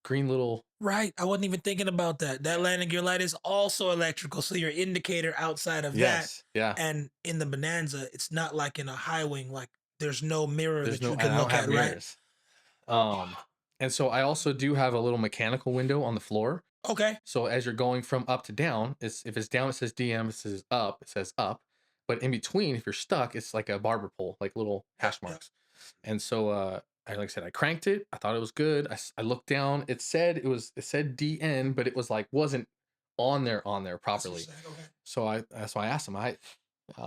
green little, Right. I wasn't even thinking about that. That landing gear light is also electrical. So your indicator outside of that, yes. Yeah. and in the Bonanza, it's not like in a high wing, like there's no mirror There's that no, you and can I don't look have at, right? mirrors. Um, and so I also do have a little mechanical window on the floor. Okay. So as you're going from up to down, it's if it's down it says DM, if it says up. But in between, if you're stuck, it's like a barber pole, like little Yep. hash Yep. marks. And so I like I said, I cranked it. I thought it was good. I looked down. It said DN, but it was like wasn't on there That's what properly. you're saying. Okay. So I asked him. I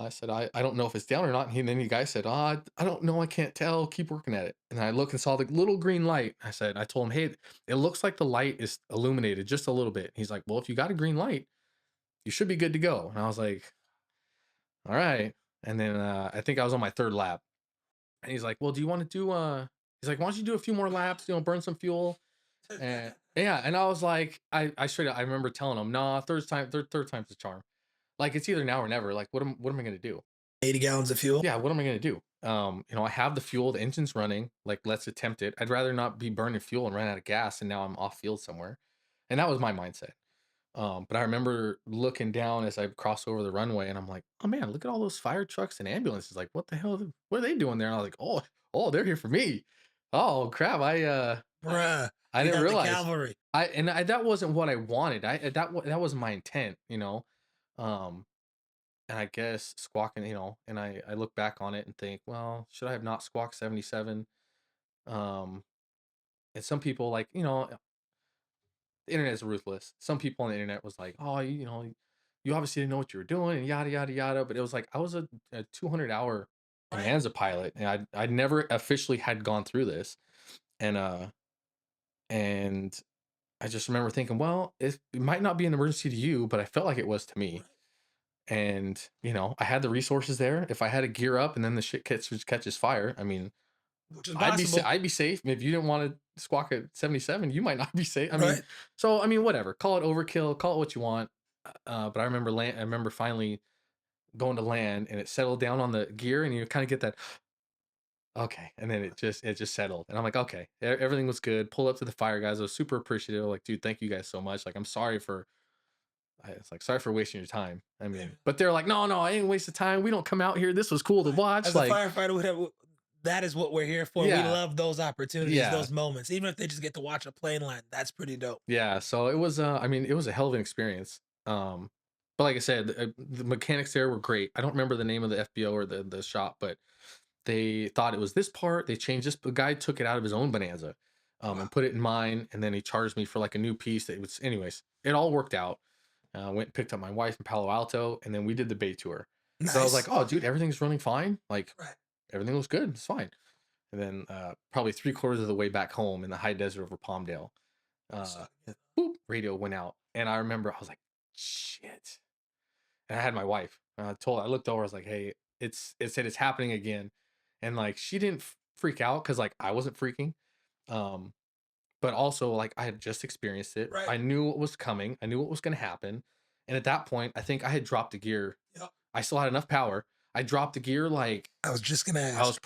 said I don't know if it's down or not. And then the guy said, "Oh, I don't know. I can't tell. Keep working at it." And I looked and saw the little green light. I told him, "Hey, it looks like the light is illuminated just a little bit." He's like, "Well, if you got a green light, you should be good to go." And I was like, "All right." And then I think I was on my third lap, and he's like, "Well, do you want to do?" He's like, "Why don't you do a few more laps? Burn some fuel." And yeah, and I was like, I straight up, I remember telling him, "Nah, third time's the charm. Like it's either now or never. Like what am I gonna do?" 80 gallons of fuel. Yeah, what am I gonna do? I have the fuel, the engine's running. Like, let's attempt it. I'd rather not be burning fuel and run out of gas, and now I'm off field somewhere. And that was my mindset. But I remember looking down as I crossed over the runway, and I'm like, oh man, look at all those fire trucks and ambulances. Like, what the hell? What are they doing there? And I was like, oh, they're here for me. Oh crap! Bruh. I You didn't got the realize. cavalry. That wasn't what I wanted. That was my intent. Um, and I guess squawking, and I look back on it and think, well, should I have not squawked 77? Um, and some people like, the internet is ruthless. Some people on the internet was like, oh, you obviously didn't know what you were doing and yada yada yada. But it was like I was a 200-hour Right. Bonanza pilot, and I never officially had gone through this, and and I just remember thinking, well, it might not be an emergency to you, but I felt like it was to me. Right. And I had the resources there. If I had to gear up and then the shit catches fire, I mean, Which is possible. I'd be safe. If you didn't want to squawk at 77, you might not be safe. I mean, Right. so I mean, whatever. Call it overkill. Call it what you want. But I remember finally going to land, and it settled down on the gear, and you kind of get that okay, and then it just settled, and I'm like, okay, everything was good. Pull up to the fire guys. I was super appreciative. Like, dude, thank you guys so much. Like, I'm sorry for it's like sorry for wasting your time. I Yeah. mean, but they're like, no, no, I ain't waste of time. We don't come out here. This was cool to Right. watch. As a Like, firefighter, whatever, that is what we're here for. We yeah, love those opportunities, yeah, those moments. Even if they just get to watch a plane land, that's pretty dope. yeah. So it was, I mean, it was a hell of an experience. But like I said, the mechanics there were great. I don't remember the name of the FBO or the shop, but they thought it was this part. They changed this. The guy took it out of his own Bonanza, Wow. and put it in mine, and then he charged me for like a new piece. That was, anyways. It all worked out. Went and picked up my wife in Palo Alto, and then we did the Bay tour. So I was like, Nice. "Oh, dude, everything's running fine. Like Right. everything looks good. It's fine." And then probably 3/4 of the way back home in the high desert over Palmdale, uh, So, yeah. boop, radio went out, and I remember I was like, "Shit!" And I had my wife. I looked over. I was like, "Hey, it said it's happening again," and like she didn't freak out because like I wasn't freaking. Um, but also like I had just experienced it. Right. I knew what was coming. I knew what was going to happen. And at that point, I think I had dropped the gear. Yep. I still had enough power. I dropped the gear like I was just gonna I was ask.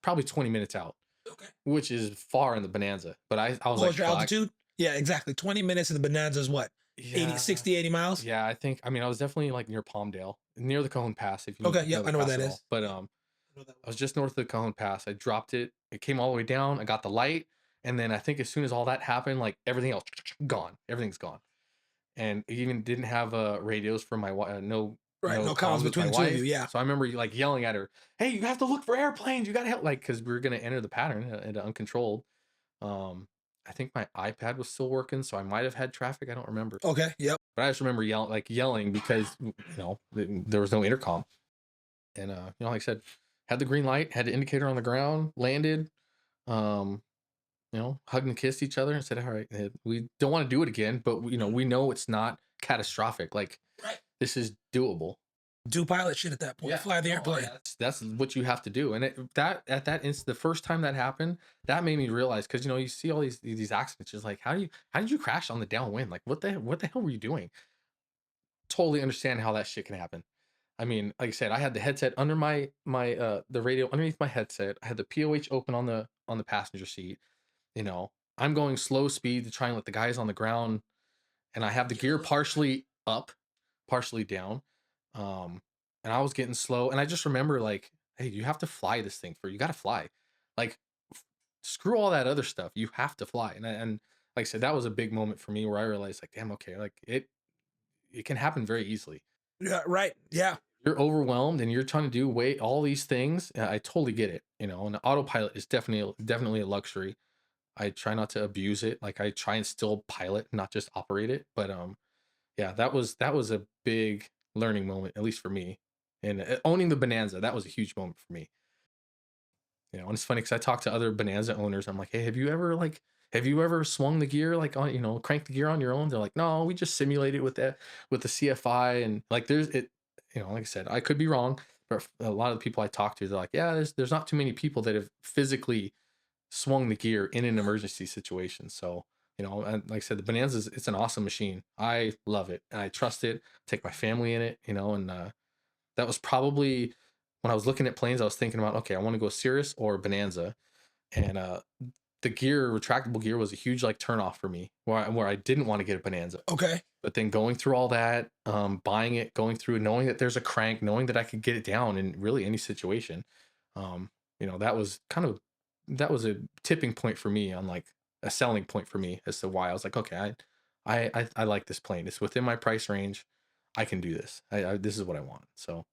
probably 20 minutes out, Okay. which is far in the Bonanza. But I was What like, was your fuck. altitude? Yeah, exactly. 20 minutes in the Bonanza is what? 80, Yeah. 60, 80 miles? Yeah, I mean, I was definitely like near Palmdale, near the Cajon Pass, if you Okay. know Yep. the I know where pass that at all. is. But Yep. I know that I well. was just north of the Cajon Pass. I dropped it. It came all the way down. I got the light. And then I think as soon as all that happened, like everything else gone. Everything's gone. And it even didn't have radios for my wife. Right. No No comms comms with between my the two of you. wife. Yeah. So I remember like yelling at her, "Hey, you have to look for airplanes. You got to help!" Like because we were gonna enter the pattern at uncontrolled. Um, I think my iPad was still working, so I might have had traffic. I don't remember, Okay. Yep. but I just remember yelling because there was no intercom. And like I said, had the green light, had the indicator on the ground, landed. Um, hugged and kissed each other and said, "All right, we don't want to do it again, but we know it's not catastrophic. Like Right. this is doable." Do pilot shit at that point. Yeah. Fly the No, airplane. that's what you have to do. And that at that instant, the first time that happened, that made me realize because you see all these accidents. Just like how did you crash on the downwind? Like what the hell were you doing? Totally understand how that shit can happen. I mean, like I said, I had the headset under the radio underneath my headset. I had the POH open on the passenger seat. You know, I'm going slow speed to try and let the guys on the ground, and I have the Get a gear look. partially up, partially down. And I was getting slow, and I just remember like, hey, you have to fly this thing you got to fly, like f- screw all that other stuff. You have to fly, and like I said, that was a big moment for me where I realized like, damn, okay, like it can happen very easily. Yeah, right. Yeah. You're overwhelmed and you're trying to do wait all these things. I totally get it, and the autopilot is definitely a luxury. I try not to abuse it. Like I try and still pilot, not just operate it. But yeah, that was a big learning moment, at least for me. And owning the Bonanza, that was a huge moment for me. And it's funny because I talk to other Bonanza owners. I'm like, hey, have you ever swung the gear like on, cranked the gear on your own? They're like, no, we just simulated with the CFI, and like like I said, I could be wrong, but a lot of the people I talk to, they're like, yeah, there's not too many people that have physically swung the gear in an emergency situation. So, and like I said, the Bonanza it's an awesome machine. I love it and I trust it. Take my family in it, and that was probably when I was looking at planes, I was thinking about, okay, I want to go Cirrus or Bonanza. And the retractable gear was a huge like turn off for me where I didn't want to get a Bonanza. Okay. But then going through all that, buying it, going through, knowing that there's a crank, knowing that I could get it down in really any situation, um, that was a tipping point for me on like a selling point for me as to why I was like, okay, I like this plane. It's within my price range. I can do this. This is what I want. So,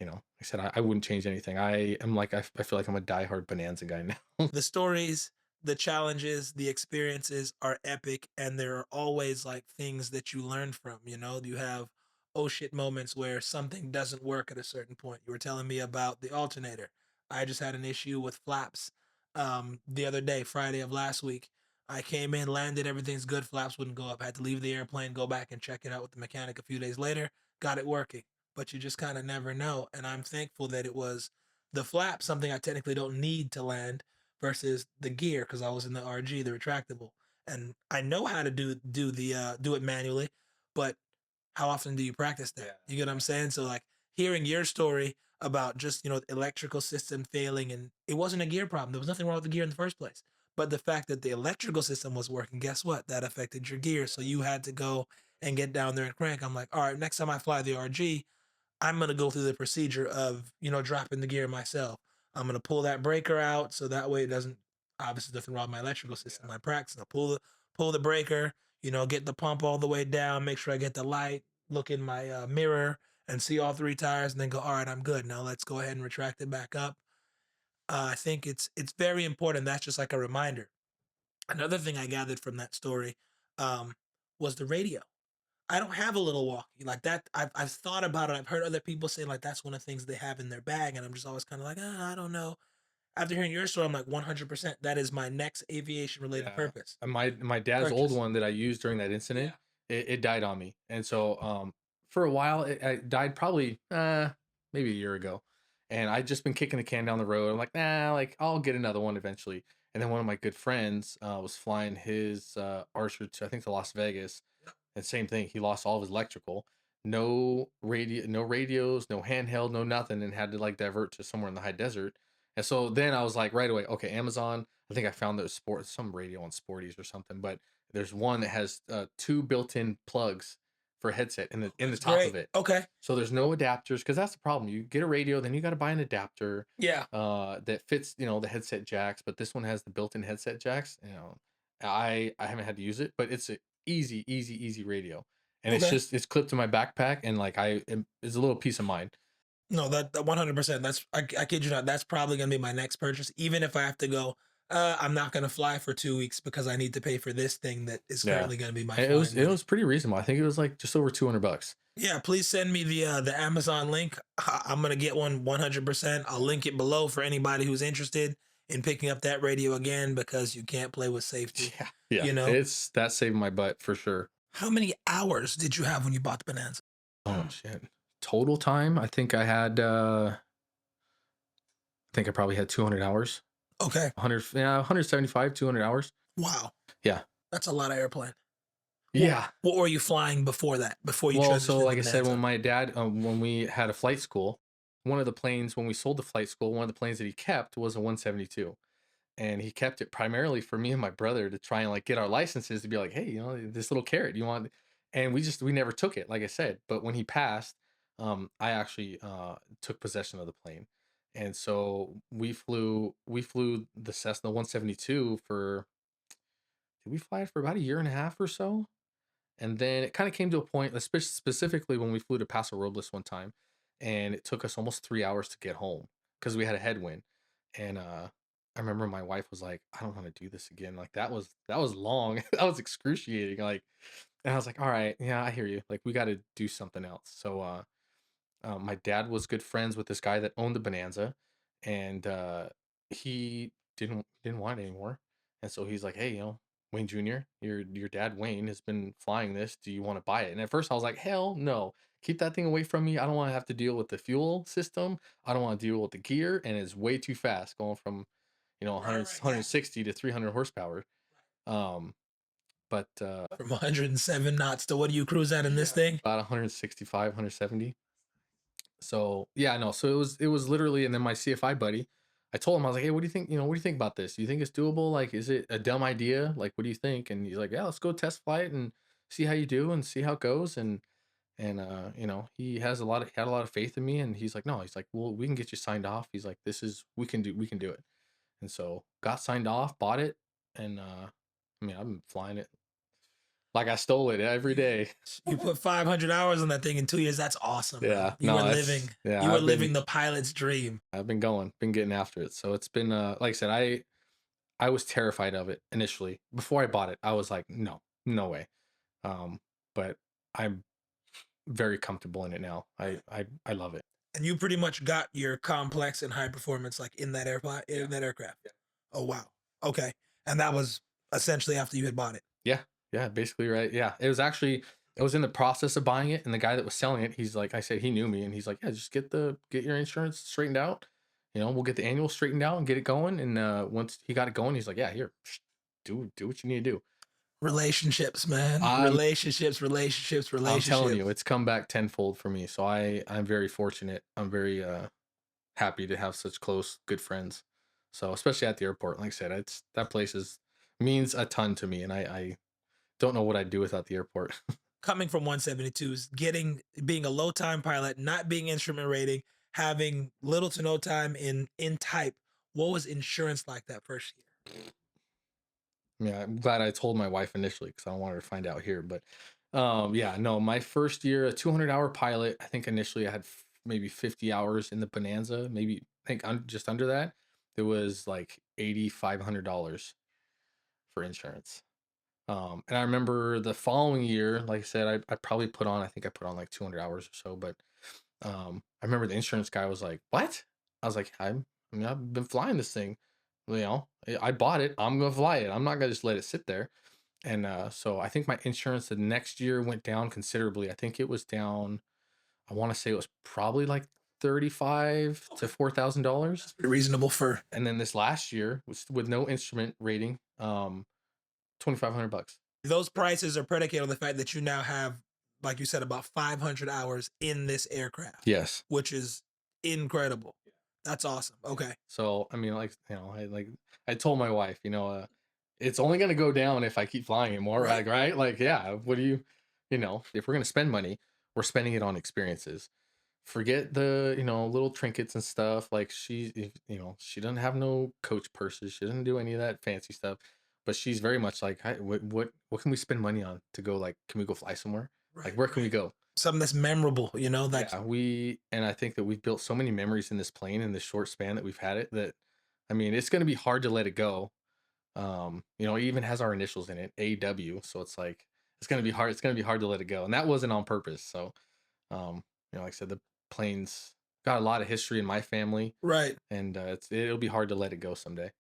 like I said, I wouldn't change anything. I am like, I feel like I'm a diehard Bonanza guy now. The stories, the challenges, the experiences are epic, and there are always like things that you learn from. You have oh shit moments where something doesn't work at a certain point. You were telling me about the alternator. I just had an issue with flaps the other day, Friday of last week. I came in, landed, everything's good. Flaps wouldn't go up. I had to leave the airplane, go back and check it out with the mechanic a few days later. Got it working, but you just kind of never know. And I'm thankful that it was the flap, something I technically don't need to land, versus the gear because I was in the RG, the retractable, and I know how to do it manually, but how often do you practice that? Yeah. You get what I'm saying? So like hearing your story about just electrical system failing, and it wasn't a gear problem. There was nothing wrong with the gear in the first place. But the fact that the electrical system was working, guess what? That affected your gear. So you had to go and get down there and crank. I'm like, all right, next time I fly the RG, I'm gonna go through the procedure of dropping the gear myself. I'm gonna pull that breaker out so that way it doesn't obviously nothing wrong with my electrical system. Yeah. My practice, I pull the breaker, get the pump all the way down, make sure I get the light, look in my mirror and see all three tires, and then go, all right, I'm good. Now let's go ahead and retract it back up. I think it's very important. That's just like a reminder. Another thing I gathered from that story um, was the radio. I don't have a little walkie like that. I've thought about it. I've heard other people say like that's one of the things they have in their bag, and I'm just always kind of like, I don't know. After hearing your story, I'm like 100%. That is my next aviation related Yeah. purpose And my dad's old purchase. one that I used during that incident, Yeah. it died on me. And so for a while it died probably maybe a year ago. And I'd just been kicking the can down the road. I'm like, nah, like I'll get another one eventually. And then one of my good friends was flying his Archer to I think to Las Vegas. And same thing, he lost all of his electrical. No radios, no handheld, no nothing, and had to like divert to somewhere in the high desert. And so then I was like right away, okay, Amazon. I think I found those some radio on Sporties or something, but there's one that has two built-in plugs for a headset in the That's top great. of it. Okay. So there's no adapters because that's the problem. You get a radio, then you got to buy an adapter Yeah. that fits, the headset jacks. But this one has the built-in headset jacks. I haven't had to use it, but it's a easy radio, and Okay. it's clipped to my backpack, and like it's a little peace of mind. No, that 100%. I kid you not. That's probably gonna be my next purchase, even if I have to go. I'm not gonna fly for 2 weeks because I need to pay for this thing that is Yeah, currently gonna be my and it was flying it money. was pretty reasonable. I think it was like just over $200. Yeah, please send me the Amazon link. I'm gonna get one 100%. I'll link it below for anybody who's interested in picking up that radio again because you can't play with safety. Yeah, You know, it's that saved my butt for sure. how many hours did you have when you bought the Bonanza? Oh shit. Total time, I think I probably had 200 hours. Okay. 100, yeah, 175, 200 hours. Wow. Yeah. That's a lot of airplane. What Yeah. what were you flying before that? Before you Well, so transitioned into like I said, Bonanza? when we had a flight school, one of the planes, when we sold the flight school, one of the planes that he kept was a 172. And he kept it primarily for me and my brother to try and like get our licenses to be like, hey, this little carrot, you want? And we never took it, like I said. But when he passed, I actually took possession of the plane, and so we flew the Cessna 172 for, did we fly it for about a year and a half or so? And then it kind of came to a point, specifically when we flew to Paso Robles one time, and it took us almost 3 hours to get home because we had a headwind. And I remember my wife was like, "I don't want to do this again." Like that was long. That was excruciating. Like, and I was like, "All right, yeah, I hear you. Like, we got to do something else." So my dad was good friends with this guy that owned the Bonanza, and he didn't want it anymore. And so he's like, "Hey, Wayne Jr., your dad Wayne has been flying this. Do you want to buy it?" And at first I was like, "Hell no! Keep that thing away from me. I don't want to have to deal with the fuel system. I don't want to deal with the gear, and it's way too fast going from 100, Right, exactly. to 300 horsepower." Um, but From 107 knots to what do you cruise at in this thing? about 165, 170. So yeah, no. So it was literally, and then my CFI buddy, I told him, I was like, "Hey, what do you think? What do you think about this? Do you think it's doable? Like, is it a dumb idea? Like, what do you think?" And he's like, "Yeah, let's go test flight and see how you do and see how it goes." And he had a lot of faith in me, and he's like, "No," he's like, "Well, we can get you signed off." He's like, "This is we can do it." And so got signed off, bought it, and I mean, I've been flying it like I stole it every day. You put 500 hours on that thing in 2 years. That's awesome, Yeah, man. You were no, living. that's yeah. You were living the pilot's dream. I've been going, been getting after it. So it's been like I said, I was terrified of it initially. Before I bought it, I was like, no, no way. Um, but I'm very comfortable in it now. I love it. And you pretty much got your complex and high performance like in that airplane Yeah. in that aircraft. Yeah. Oh wow. Okay. And that was essentially after you had bought it. Yeah. Yeah. Basically, right. Yeah. I was in the process of buying it, and the guy that was selling it, he's like, I said, he knew me, and he's like, yeah, just get your insurance straightened out. We'll get the annual straightened out and get it going. And once he got it going, he's like, yeah, here, do what you need to do. Relationships, man. I'm Relationships, relationships, I'm telling you, relationships. it's come back tenfold for me. So I'm very fortunate. I'm very happy to have such close, good friends. So especially at the airport, like I said, it's that place is means a ton to me, and I don't know what I'd do without the airport. Coming from 172s, being a low time pilot, not being instrument rating, having little to no time in type. What was insurance like that first year? Yeah, I'm glad I told my wife initially because I don't want her to find out here. But yeah, no, my first year, a 200-hour pilot. I think initially I had maybe 50 hours in the Bonanza, maybe I think just under that. It was like $8,500 for insurance. And I remember the following year, like I said, I probably I think I put on like 200 hours or so. But I remember the insurance guy was like, "What?" I was like, I mean, I've been flying this thing. I bought it. I'm gonna fly it. I'm not gonna just let it sit there. And so I think my insurance the next year went down considerably. I think it was down. I want to say it was probably like 35 to Okay. $4,000. That's pretty reasonable for And then this last year was with no instrument rating, 2,500 bucks. those prices are predicated on the fact that you now have, like you said, about 500 hours in this aircraft, Yes. which is incredible. That's awesome. Yeah. Okay. So I mean, I told my wife, it's only gonna go down if I keep flying it more, Right. like, right? Like, yeah, what do if we're gonna spend money, we're spending it on experiences. Forget the, little trinkets and stuff. Like she doesn't have no coach purses. She doesn't do any of that fancy stuff. But she's very much like, what can we spend money on to go? Like, can we go fly somewhere? Like, Right. where can we Right. go? Something that's memorable, like Yeah, and I think that we've built so many memories in this plane in this short span that we've had it that, I mean, it's going to be hard to let it go. It even has our initials in it, AW. So it's like, it's going to be hard. It's going to be hard to let it go. And that wasn't on purpose. So, like I said, the plane's got a lot of history in my family, right. and it'll be hard to let it go someday.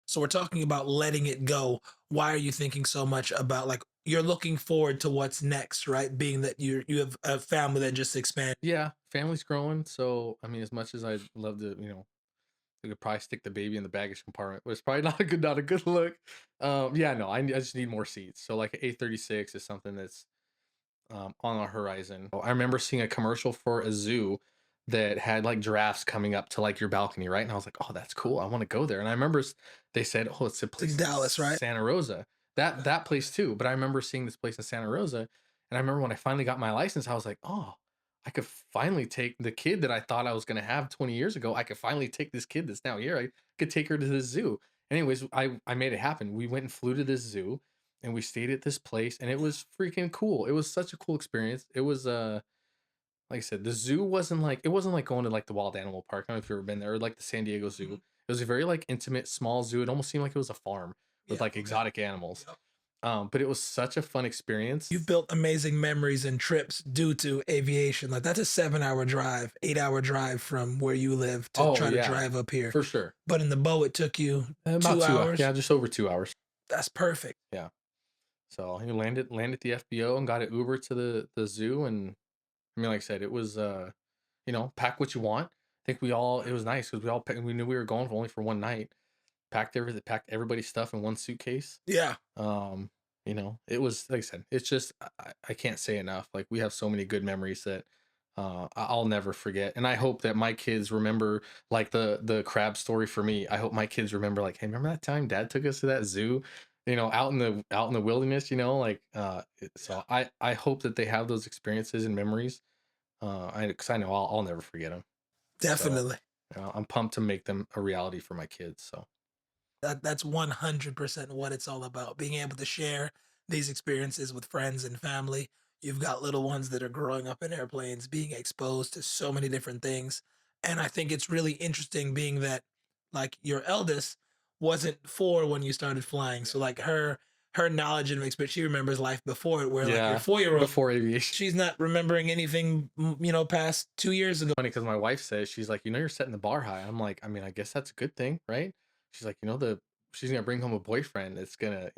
So we're talking about letting it go. Why are you thinking so much about like you're looking forward to what's next, right? Being that you have a family that just expanded. Yeah, family's growing, so I mean, as much as I'd love to, we could probably stick the baby in the baggage compartment, but it's probably not a good look. Yeah, no, I just need more seats. So like an A36 is something that's on the horizon. I remember seeing a commercial for a zoo that had like giraffes coming up to like your balcony, right? And I was like, oh, that's cool. I want to go there. And I remember they said, oh, it's a It's in place in Dallas, right? Santa Rosa. That place too. But I remember seeing this place in Santa Rosa, and I remember when I finally got my license, I was like, oh, I could finally take the kid that I thought I was gonna have 20 years ago. I could finally take this kid that's now here. I could take her to the zoo. Anyways, I made it happen. We went and flew to this zoo and we stayed at this place and it was freaking cool. It was such a cool experience. It was like I said, the zoo wasn't like going to like the wild animal park. I don't know if you've ever been there, or like the San Diego Zoo. Mhm. It was a very like intimate, small zoo. It almost seemed like it was a farm with Yeah. like Okay. exotic animals. Yep. But it was such a fun experience. You've built amazing memories and trips due to aviation. Like that's a 7 hour drive, 8 hour drive from where you live to Oh try to yeah, drive up here. for sure. But in the boat, it took you About two 2 hours. hours. Yeah, just over 2 hours. That's perfect. Yeah. So he landed the FBO and got an Uber to the zoo. And I mean, like I said, it was pack what you want. I think it was nice because we knew we were going for only for one night. Packed everybody's stuff in one suitcase. Yeah, Um, it was like I said, it's just I can't say enough. Like we have so many good memories that I'll never forget. And I hope that my kids remember like the crab story for me. I hope my kids remember like, hey, remember that time dad took us to that zoo, out in the wilderness, like yeah, so I hope that they have those experiences and memories. Because I know I'll never forget them. So, definitely. I'm pumped to make them a reality for my kids. So, That's 100% what it's all about. Being able to share these experiences with friends and family. You've got little ones that are growing up in airplanes, being exposed to so many different things. And I think it's really interesting being that like your eldest wasn't 4 when you started flying. So like her knowledge and experience, she remembers life before it, where like your yeah, 4 year old, before aviation. she's not remembering anything, past 2 years ago. Funny because my wife says she's like, you're setting the bar high. I'm like, I mean, I guess that's a good thing, right? She's like, she's gonna bring home a boyfriend. It's gonna,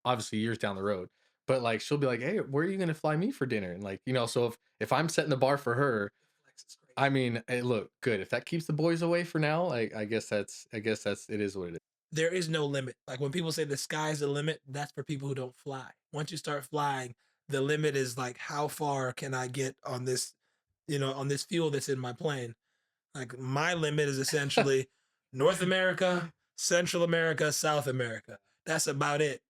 obviously years down the road, but like she'll be like, hey, where are you gonna fly me for dinner? And like, so if I'm setting the bar for her, Flex is crazy. I mean, hey, look, good. If that keeps the boys away for now, like I guess that's it is what it is. There is no limit. Like when people say the sky's the limit, that's for people who don't fly. Once you start flying, the limit is like how far can I get on this, on this fuel that's in my plane. Like my limit is essentially North America, Central America, South America. That's about it.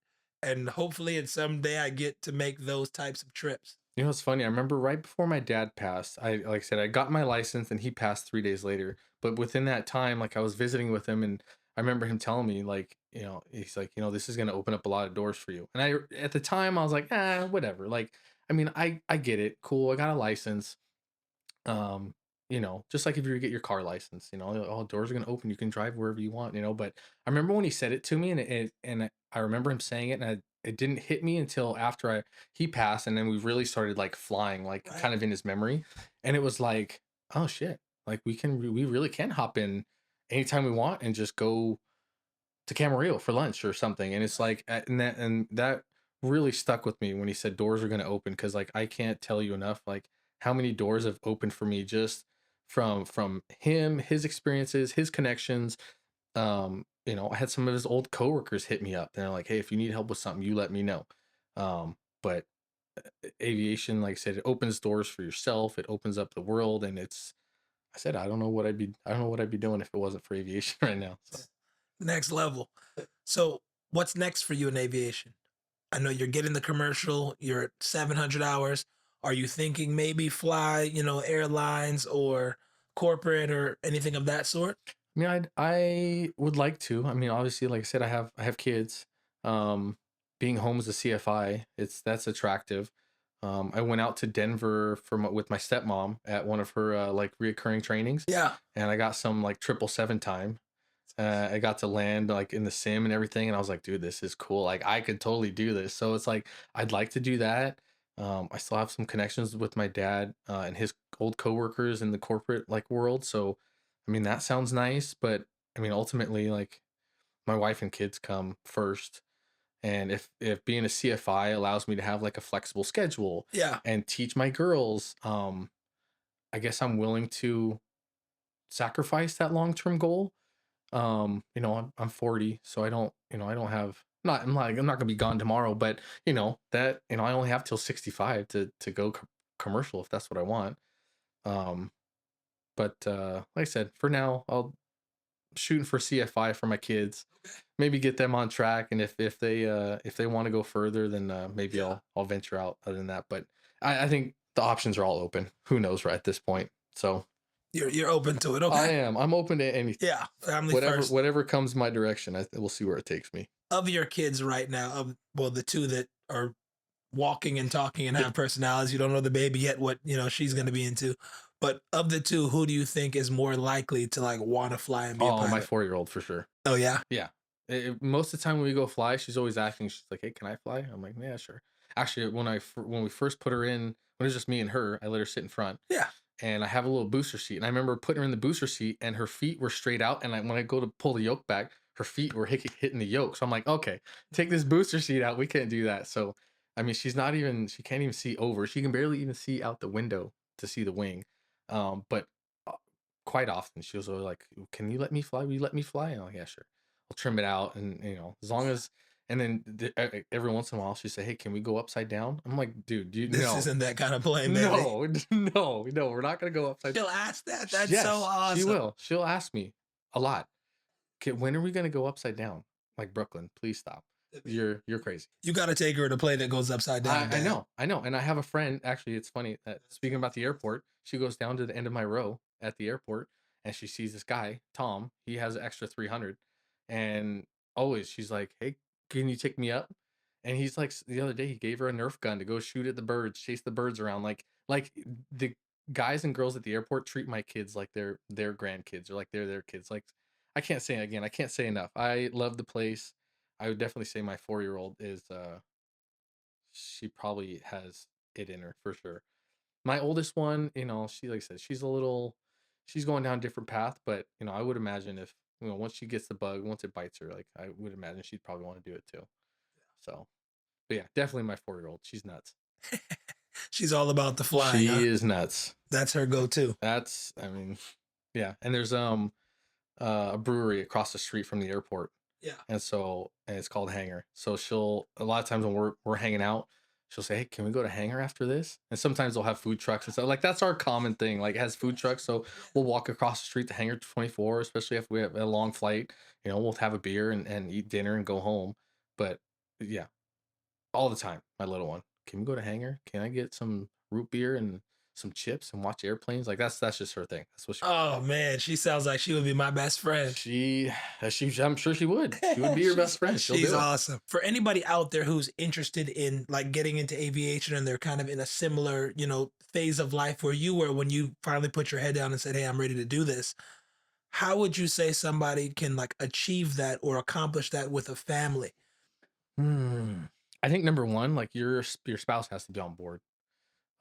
And hopefully, in someday I get to make those types of trips. It's funny. I remember right before my dad passed, like I said, I got my license and he passed 3 days later. But within that time, like I was visiting with him and I remember him telling me, like, he's like, this is gonna open up a lot of doors for you. And at the time I was like, whatever. Like, I mean, I get it. Cool. I got a license. Just like if you get your car license, all doors are gonna open, you can drive wherever you want, but I remember when he said it to me and I remember him saying it and it didn't hit me until after he passed and then we really started like flying, like Right. kind of in his memory. And it was like, oh shit, like we really can hop in anytime we want and just go to Camarillo for lunch or something. And it's Right. like, and that really stuck with me when he said doors are going to open. Cause like, I can't tell you enough, like how many doors have opened for me just from him, his experiences, his connections. I had some of his old coworkers hit me up. They're like, hey, if you need help with something, you let me know. But aviation, like I said, it opens doors for yourself. It opens up the world. And I said, I don't know what I'd be doing if it wasn't for aviation right now. So. Next level. So, what's next for you in aviation? I know you're getting the commercial, you're at 700 hours. Are you thinking maybe fly, airlines or corporate or anything of that sort? I mean, I would like to. I mean, obviously, like I said, I have kids. Um, Being home as a CFI, that's attractive. I went out to Denver with my stepmom at one of her like reoccurring trainings, Yeah. and I got some like 777 time. I got to land like in the sim and everything, and I was like, dude, this is cool. Like I could totally do this. So it's like I'd like to do that. I still have some connections with my dad and his old coworkers in the corporate like world. So, I mean, that sounds nice, but I mean, ultimately, like my wife and kids come first. And if being a CFI allows me to have like a flexible schedule Yeah. and teach my girls, I guess I'm willing to sacrifice that long-term goal. I'm 40, so I don't have not I'm not gonna be gone tomorrow, but that I only have till 65 to go commercial if that's what I want. Um, but like I said, for now, I'll shooting for CFI for my kids. Maybe get them on track, and if they want to go further, then maybe Yeah. I'll venture out other than that. But I think the options are all open. Who knows right at this point? So You're open to it. I Okay. am. I'm open to anything. Yeah. Family Whatever first. whatever comes my direction, we'll see where it takes me. Of your kids right now, well, the two that are walking and talking and have personalities, you don't know the baby yet, what she's Yeah. going to be into. But of the two, who do you think is more likely to like want to fly and be a Oh, my pilot? 4-year-old for sure. Oh yeah. Yeah. Most of the time when we go fly, she's always asking. She's like, "Hey, can I fly?" I'm like, "Yeah, sure." Actually, when we first put her in, when it was just me and her, I let her sit in front, Yeah. and I have a little booster seat. And I remember putting her in the booster seat, and her feet were straight out. And when I go to pull the yoke back, her feet were hitting the yoke. So I'm like, okay, take this booster seat out. We can't do that. So, I mean, she can't even see over. She can barely even see out the window to see the wing. But uh, quite often she was always like, "Can you let me fly? Will you let me fly?" And I'm like, "Yeah, sure." I'll trim it out, and as long as. And then every once in a while she say, "Hey, can we go upside down?" I'm like, "Dude, do you This no, isn't that kind of plane, baby. no, no, we're not gonna go upside." She'll ask that. That's so Yes, she awesome. will. She'll ask me a lot. "Okay, when are we gonna go upside down?" Like, "Brooklyn, please stop. You're crazy." You got to take her to play that goes upside down, I Dad. know, I know, and I have a friend. Actually, it's funny that speaking about the airport, she goes down to the end of my row at the airport, and she sees this guy, Tom. He has an extra 300, and always she's like, "Hey, can you take me up?" And he's like, the other day he gave her a Nerf gun to go shoot at the birds, chase the birds around. Like the guys and girls at the airport treat my kids like they're their grandkids or like they're their kids. Like I can't say again, I can't say enough. I love the place. I would definitely say my 4-year-old is she probably has it in her for sure. My oldest one, she like I said, she's going down a different path, but I would imagine if once she gets the bug, once it bites her, like I would imagine she'd probably want to do it too. So, but yeah, definitely my 4-year-old. She's nuts. She's all about the flying, She huh? is nuts. That's her go-to. I mean, yeah. And there's a brewery across the street from the airport. Yeah. And it's called Hangar. So she'll a lot of times when we're hanging out, she'll say, "Hey, can we go to Hangar after this?" And sometimes they'll have food trucks and stuff. Like that's our common thing. Like it has food trucks, so we'll walk across the street to Hangar 24, especially if we have a long flight. We'll have a beer and eat dinner and go home. But yeah, all the time, my little one. Can we go to Hangar? Can I get some root beer and some chips and watch airplanes? Like that's just her thing. That's what she Oh man, she sounds like she would be my best friend. she I'm sure she would. She would be your best friend. She'll She's do it. awesome. For anybody out there who's interested in like getting into aviation and they're kind of in a similar, phase of life where you were when you finally put your head down and said, "Hey, I'm ready to do this." How would you say somebody can like achieve that or accomplish that with a family? Hmm. I think number one, like your spouse has to be on board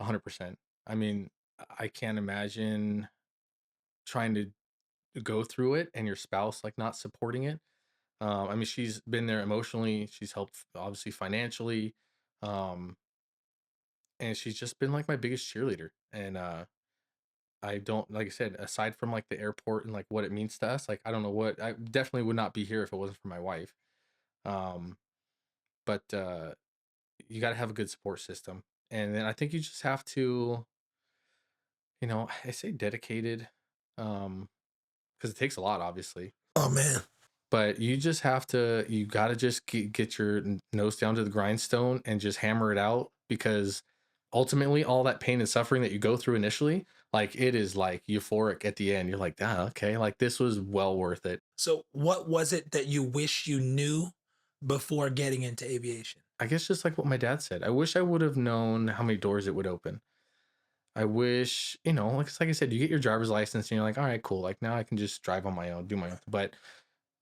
100%. I mean, I can't imagine trying to go through it and your spouse like not supporting it. I mean, she's been there emotionally. She's helped obviously financially, um, and she's just been like my biggest cheerleader. And I don't like I said, aside from like the airport and like what it means to us, like I don't know what I definitely would not be here if it wasn't for my wife. Um, but you got to have a good support system, and then I think you just have to, I say dedicated, because it takes a lot, obviously, Oh man. but you got to just get your nose down to the grindstone and just hammer it out because ultimately all that pain and suffering that you go through initially, like it is like euphoric at the end. You're like, ah, okay, like this was well worth it. So what was it that you wish you knew before getting into aviation? I guess just like what my dad said, I wish I would have known how many doors it would open. I wish, like I said, you get your driver's license and you're like, all right, cool. Like now I can just drive on my own, do my own. But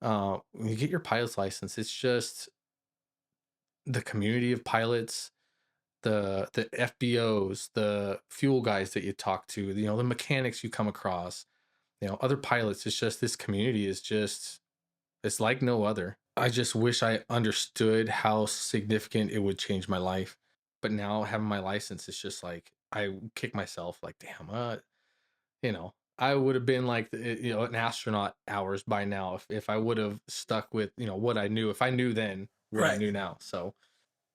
when you get your pilot's license, it's just the community of pilots, the FBOs, the fuel guys that you talk to, the mechanics you come across, other pilots. It's just this community is just it's like no other. I just wish I understood how significant it would change my life. But now having my license, it's just like I kick myself like, damn, you know, I would have been like, an astronaut hours by now if I would have stuck with, what I knew. If I knew then what I Right. knew now. So,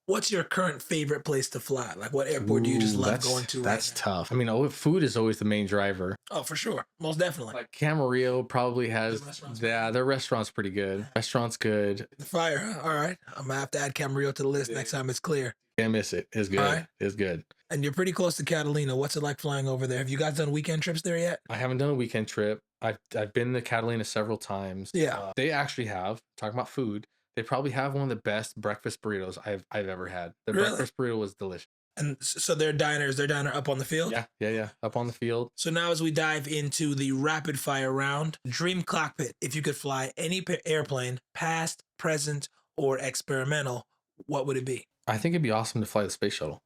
What's your current favorite place to fly? Like, what airport do you just ooh, love that's going to right that's now? tough. I mean, food is always the main driver. Oh, for sure. Most definitely. Like Camarillo probably The has, restaurant's pretty yeah, good. their restaurant's pretty good. Restaurant's good. The fire, huh? All right. I'm gonna have to add Camarillo to the list next time it's clear. Can't miss it. It's All good. right. It's good. And you're pretty close to Catalina. What's it like flying over there? Have you guys done weekend trips there yet? I haven't done a weekend trip. I've been to Catalina several times. Yeah. They actually have, talking about food, they probably have one of the best breakfast burritos I've ever had. The Really? breakfast burrito was delicious. And so their diner up on the field? Yeah, yeah, yeah. Up on the field. So now as we dive into the rapid fire round, dream cockpit. If you could fly any airplane, past, present, or experimental, what would it be? I think it'd be awesome to fly the space shuttle.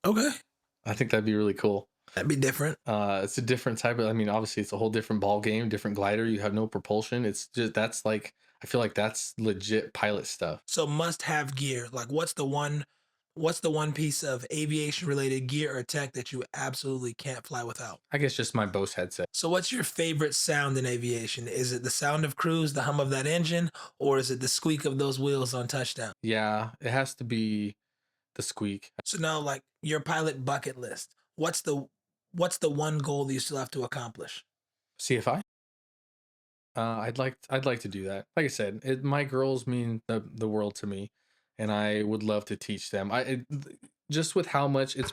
Okay. I think that'd be really cool. That'd be different. It's a different type of. I mean, obviously, it's a whole different ball game, different glider. You have no propulsion. It's just that's like I feel like that's legit pilot stuff. So must have gear. Like what's the one piece of aviation related gear or tech that you absolutely can't fly without? I guess just my Bose headset. So what's your favorite sound in aviation? Is it the sound of cruise, the hum of that engine, or is it the squeak of those wheels on touchdown? Yeah, it has to be the squeak. So now like your pilot bucket list. What's the one goal that you still have to accomplish? CFI. I'd like to do that. Like I said, my girls mean the world to me, and I would love to teach them. Just with how much it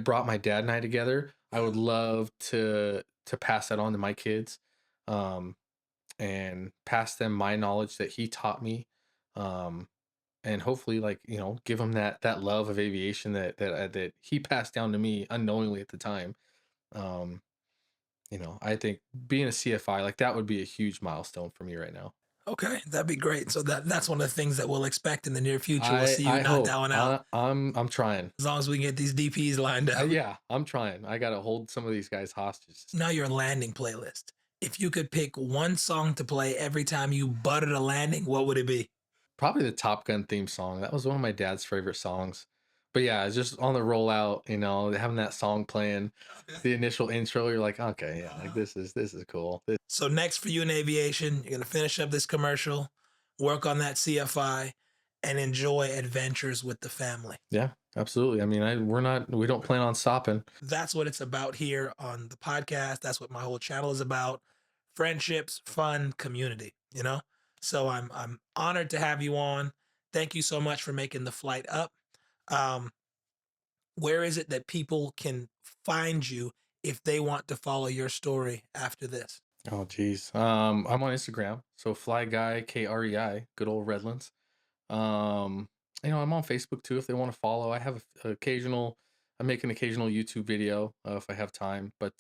brought my dad and I together. I would love to pass that on to my kids, um, and pass them my knowledge that he taught me, um, and hopefully, like give them that love of aviation that he passed down to me unknowingly at the time. Um, I think being a CFI, like, that would be a huge milestone for me right now. Okay, that'd be great. So that's one of the things that we'll expect in the near future. We'll I see you I knock hope. that one out. I'm trying. As long as we can get these DPs lined up. Yeah, I'm trying. I gotta hold some of these guys hostage. Now your landing playlist. If you could pick one song to play every time you buttered a landing, what would it be? Probably the Top Gun theme song. That was one of my dad's favorite songs. But yeah, it's just on the rollout, having that song playing, Okay. the initial intro, you're like, okay, yeah, like Uh-huh. this is cool. So next for you in aviation, you're gonna finish up this commercial, work on that CFI, and enjoy adventures with the family. Yeah, absolutely. I mean, we don't plan on stopping. That's what it's about here on the podcast. That's what my whole channel is about. Friendships, fun, community, you know? So I'm honored to have you on. Thank you so much for making the flight up. Um, where is it that people can find you if they want to follow your story after this? Oh geez. I'm on Instagram. So Fly Guy KREI, good old Redlands. Um, I'm on Facebook too if they want to follow. I make an occasional YouTube video if I have time. But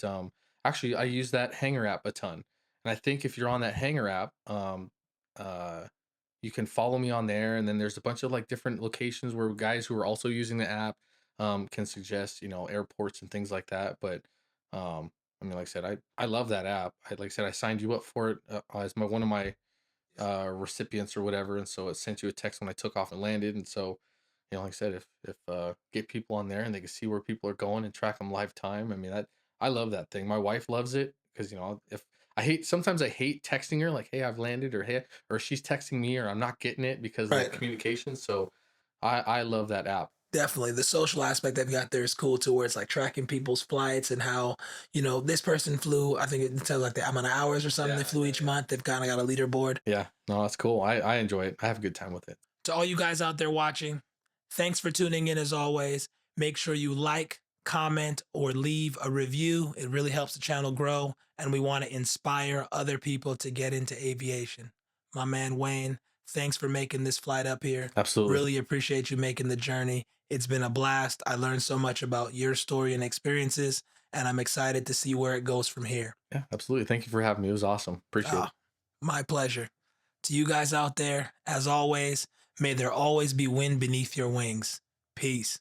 actually, I use that Hanger app a ton. And I think if you're on that Hanger app, uh, you can follow me on there. And then there's a bunch of like different locations where guys who are also using the app can suggest, airports and things like that. But I mean, like I said, I love that app. Like I said, I signed you up for it as one of my recipients or whatever, and so it sent you a text when I took off and landed. And so, like I said, if get people on there and they can see where people are going and track them live time. I mean, that I love that thing. My wife loves it because if I hate texting her like, hey, I've landed, or hey, or she's texting me, or I'm not getting it because of the Right. communication. So I love that app. Definitely. The social aspect they've got there is cool too, where it's like tracking people's flights and how, this person flew, I think it tells like the amount of hours or something they flew each month. They've kind of got a leaderboard. Yeah, no, that's cool. I enjoy it. I have a good time with it. To all you guys out there watching, thanks for tuning in as always. Make sure you like, comment, or leave a review. It really helps the channel grow, and we want to inspire other people to get into aviation. My man Wayne, thanks for making this flight up here. Absolutely. Really appreciate you making the journey. It's been a blast. I learned so much about your story and experiences, and I'm excited to see where it goes from here. Yeah, absolutely. Thank you for having me. It was awesome. Appreciate it. Ah, my pleasure. To you guys out there, as always, may there always be wind beneath your wings. Peace.